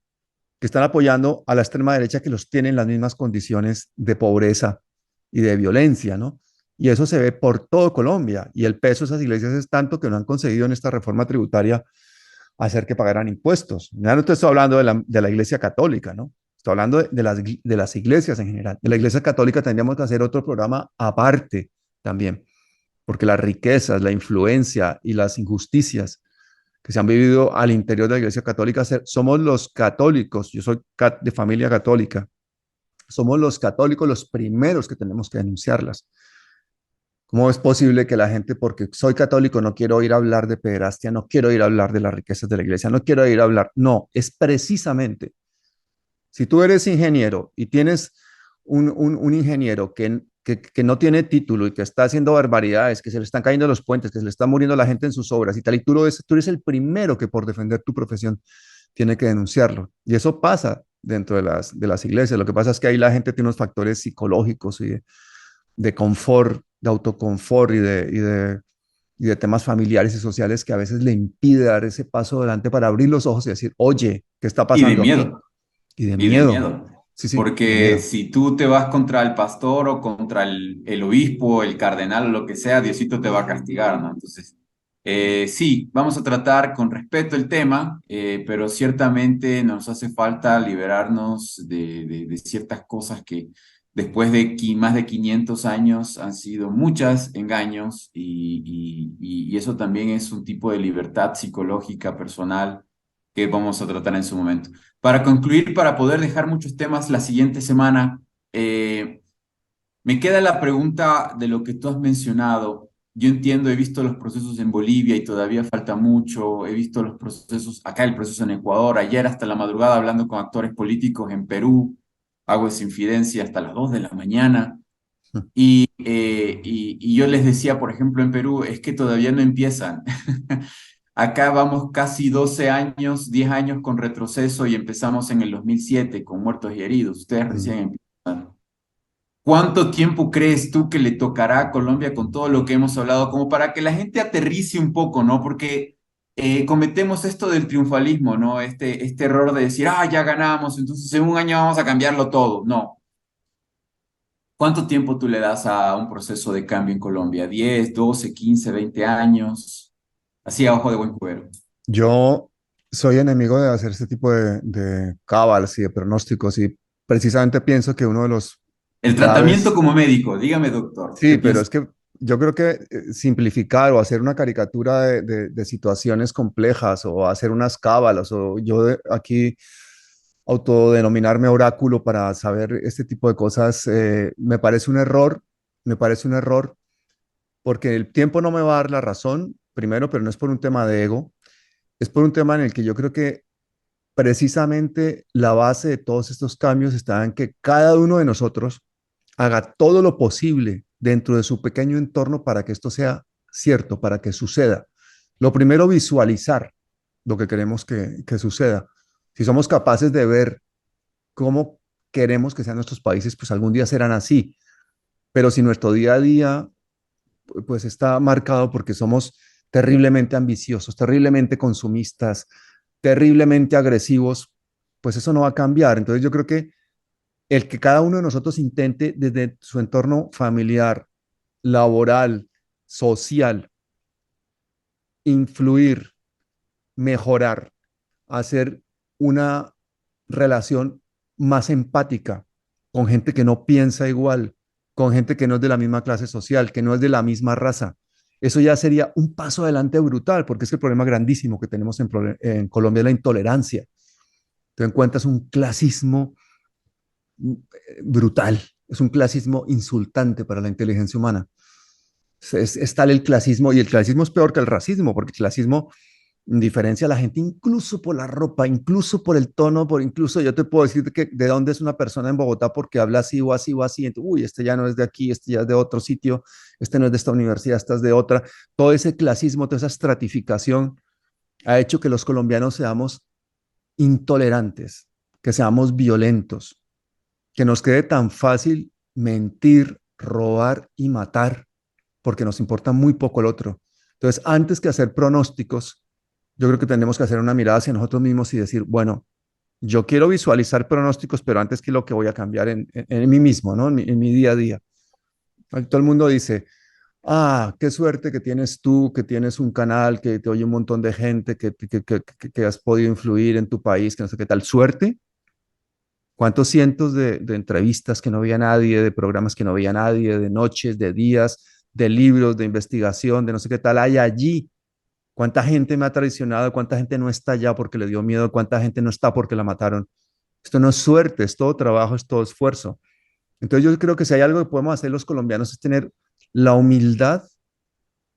que están apoyando a la extrema derecha que los tiene en las mismas condiciones de pobreza y de violencia, ¿no? Y eso se ve por todo Colombia. Y el peso de esas iglesias es tanto que no han conseguido en esta reforma tributaria hacer que pagaran impuestos. Ya no te estoy hablando de la iglesia católica, ¿no? Estoy hablando de las iglesias en general. De la iglesia católica tendríamos que hacer otro programa aparte también, porque las riquezas, la influencia y las injusticias que se han vivido al interior de la iglesia católica, somos los católicos, yo soy de familia católica, somos los católicos los primeros que tenemos que denunciarlas. ¿Cómo es posible que la gente, porque soy católico, no quiero ir a hablar de pederastia, no quiero ir a hablar de las riquezas de la iglesia, no quiero ir a hablar? No, es precisamente, si tú eres ingeniero y tienes un ingeniero que no tiene título y que está haciendo barbaridades, que se le están cayendo los puentes, que se le está muriendo la gente en sus obras y tal, y tú eres el primero que por defender tu profesión tiene que denunciarlo. Y eso pasa dentro de las iglesias. Lo que pasa es que ahí la gente tiene unos factores psicológicos y de confort, de autoconfort y de temas familiares y sociales que a veces le impide dar ese paso adelante para abrir los ojos y decir, oye, ¿qué está Y de pasando aquí? miedo. Y de Y de miedo. miedo, Sí, sí, de porque miedo. si tú te vas contra el pastor o contra el obispo, el cardenal o lo que sea, Diosito te va a castigar, ¿no? Entonces, sí, vamos a tratar con respeto el tema, pero ciertamente nos hace falta liberarnos de ciertas cosas que después de más de 500 años han sido muchos engaños y eso también es un tipo de libertad psicológica personal que vamos a tratar en su momento. Para concluir, para poder dejar muchos temas la siguiente semana, eh, me queda la pregunta de lo que tú has mencionado. Yo entiendo, he visto los procesos en Bolivia y todavía falta mucho. He visto los procesos, acá el proceso en Ecuador, ayer hasta la madrugada hablando con actores políticos en Perú, hago esa infidencia hasta las 2 de la mañana. Y yo les decía, por ejemplo, en Perú, es que todavía no empiezan. Acá vamos casi 12 años, 10 años con retroceso y empezamos en el 2007 con muertos y heridos. Ustedes Mm. recién empiezan. ¿Cuánto tiempo crees tú que le tocará a Colombia con todo lo que hemos hablado? Como para que la gente aterrice un poco, ¿no? Porque cometemos esto del triunfalismo, ¿no? Este error de decir, ah, ya ganamos, entonces en un año vamos a cambiarlo todo. No. ¿Cuánto tiempo tú le das a un proceso de cambio en Colombia? ¿10, 12, 15, 20 años? Así a ojo de buen cubero. Yo soy enemigo de hacer este tipo de cábalas y de pronósticos y precisamente pienso que uno de los El tratamiento graves, como médico, dígame doctor, ¿qué sí, pero piensa? es que yo creo que simplificar o hacer una caricatura de situaciones complejas o hacer unas cábalas o aquí autodenominarme oráculo para saber este tipo de cosas, me parece un error porque el tiempo no me va a dar la razón, primero, pero no es por un tema de ego. es por un tema en el que yo creo que precisamente la base de todos estos cambios está en que cada uno de nosotros haga todo lo posible dentro de su pequeño entorno para que esto sea cierto, para que suceda. Lo primero, visualizar lo que queremos que suceda. Si somos capaces de ver cómo queremos que sean nuestros países, pues algún día serán así. Pero si nuestro día a día pues está marcado porque somos terriblemente ambiciosos, terriblemente consumistas, terriblemente agresivos, pues eso no va a cambiar. Entonces yo creo que el que cada uno de nosotros intente desde su entorno familiar, laboral, social, influir, mejorar, hacer una relación más empática con gente que no piensa igual, con gente que no es de la misma clase social, que no es de la misma raza. Eso ya sería un paso adelante brutal, porque es que el problema grandísimo que tenemos en Colombia es la intolerancia. Te encuentras un clasismo brutal, es un clasismo insultante para la inteligencia humana. Es tal el clasismo, y el clasismo es peor que el racismo, porque el clasismo diferencia a la gente incluso por la ropa, incluso por el tono, por incluso yo te puedo decir que de dónde es una persona en Bogotá porque habla así o así o así. Entonces, uy, este ya no es de aquí, este ya es de otro sitio, este no es de esta universidad, esta es de otra. Todo ese clasismo, toda esa estratificación ha hecho que los colombianos seamos intolerantes, que seamos violentos, que nos quede tan fácil mentir, robar y matar, porque nos importa muy poco el otro. Entonces, antes que hacer pronósticos, yo creo que tenemos que hacer una mirada hacia nosotros mismos y decir, bueno, yo quiero visualizar pronósticos, pero antes que lo que voy a cambiar en mí mismo, ¿no? En mi día a día. Todo el mundo dice, ah, qué suerte que tienes tú, que tienes un canal, que te oye un montón de gente, que has podido influir en tu país, que no sé qué tal. ¿Suerte? ¿Cuántos cientos de entrevistas que no veía nadie, de programas que no veía nadie, de noches, de días, de libros, de investigación, de no sé qué tal hay allí? ¿Cuánta gente me ha traicionado? ¿Cuánta gente no está allá porque le dio miedo? ¿Cuánta gente no está porque la mataron? Esto no es suerte, es todo trabajo, es todo esfuerzo. Entonces yo creo que si hay algo que podemos hacer los colombianos es tener la humildad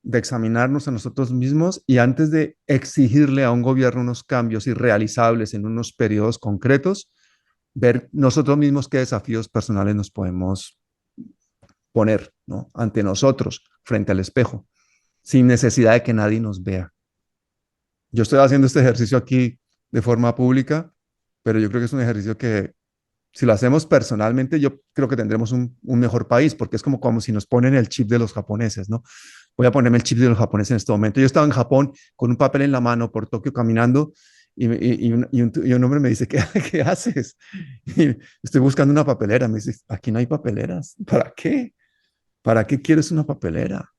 de examinarnos a nosotros mismos y antes de exigirle a un gobierno unos cambios irrealizables en unos periodos concretos, ver nosotros mismos qué desafíos personales nos podemos poner, ¿no? Ante nosotros, frente al espejo, sin necesidad de que nadie nos vea. Yo estoy haciendo este ejercicio aquí de forma pública, pero yo creo que es un ejercicio que si lo hacemos personalmente, yo creo que tendremos un mejor país, porque es como si nos ponen el chip de los japoneses, ¿no? Voy a ponerme el chip de los japoneses en este momento. Yo estaba en Japón con un papel en la mano por Tokio caminando y un hombre me dice, ¿qué haces? Y estoy buscando una papelera. Me dice, aquí no hay papeleras. ¿Para qué? ¿Para qué quieres una papelera?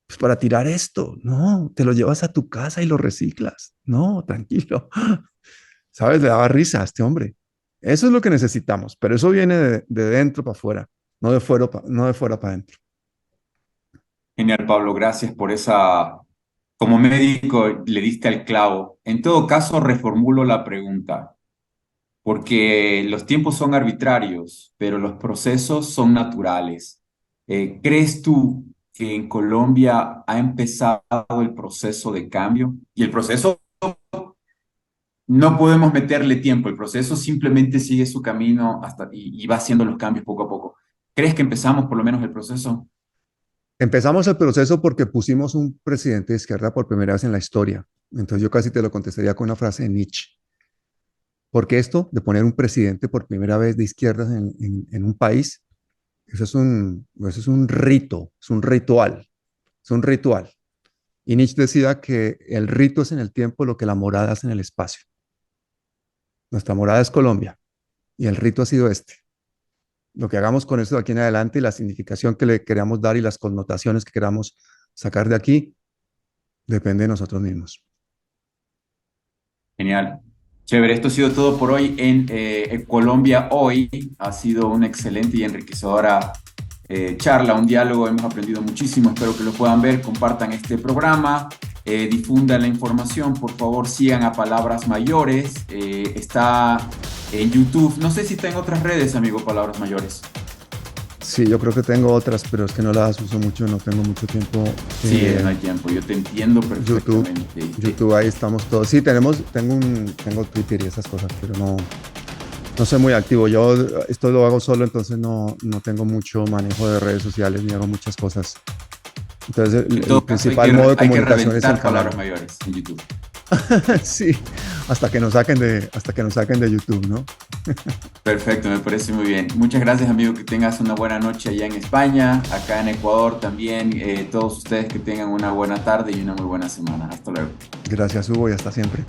Pues para tirar esto. No, te lo llevas a tu casa y lo reciclas. No, tranquilo. ¿Sabes? Le daba risa a este hombre. Eso es lo que necesitamos, pero eso viene de dentro para afuera, no de fuera para adentro. Genial, Pablo, gracias por esa. Como médico le diste al clavo. En todo caso, reformulo la pregunta, porque los tiempos son arbitrarios, pero los procesos son naturales. ¿Crees tú que en Colombia ha empezado el proceso de cambio? Y el proceso no podemos meterle tiempo, el proceso simplemente sigue su camino y va haciendo los cambios poco a poco. ¿Crees que empezamos por lo menos el proceso? Empezamos el proceso porque pusimos un presidente de izquierda por primera vez en la historia. Entonces yo casi te lo contestaría con una frase de Nietzsche. Porque esto de poner un presidente por primera vez de izquierdas en un país, eso es un rito, es un ritual, es un ritual. Y Nietzsche decía que el rito es en el tiempo lo que la morada es en el espacio. Nuestra morada es Colombia y el rito ha sido este. Lo que hagamos con esto de aquí en adelante y la significación que le queramos dar y las connotaciones que queramos sacar de aquí, depende de nosotros mismos. Genial. Chévere, esto ha sido todo por hoy en Colombia Hoy. Ha sido una excelente y enriquecedora charla, un diálogo. Hemos aprendido muchísimo. Espero que lo puedan ver. Compartan este programa. Difundan la información. Por favor, sigan a Palabras Mayores. Está en YouTube. No sé si está en otras redes, amigo, Palabras Mayores. Sí, yo creo que tengo otras, pero es que no las uso mucho, no tengo mucho tiempo. Sí, no hay tiempo, yo te entiendo YouTube, perfectamente. YouTube, ahí estamos todos. Sí, tengo Twitter y esas cosas, pero no, no soy muy activo. Yo esto lo hago solo, entonces no tengo mucho manejo de redes sociales ni hago muchas cosas. Entonces, En el todo caso, principal modo de hay que comunicación es el reventar canal. palabras mayores en YouTube. Sí, hasta que nos saquen de YouTube, ¿no? Perfecto, me parece muy bien. Muchas gracias, amigo, que tengas una buena noche allá en España, acá en Ecuador también. Todos ustedes que tengan una buena tarde y una muy buena semana. Hasta luego. Gracias, Hugo, y hasta siempre.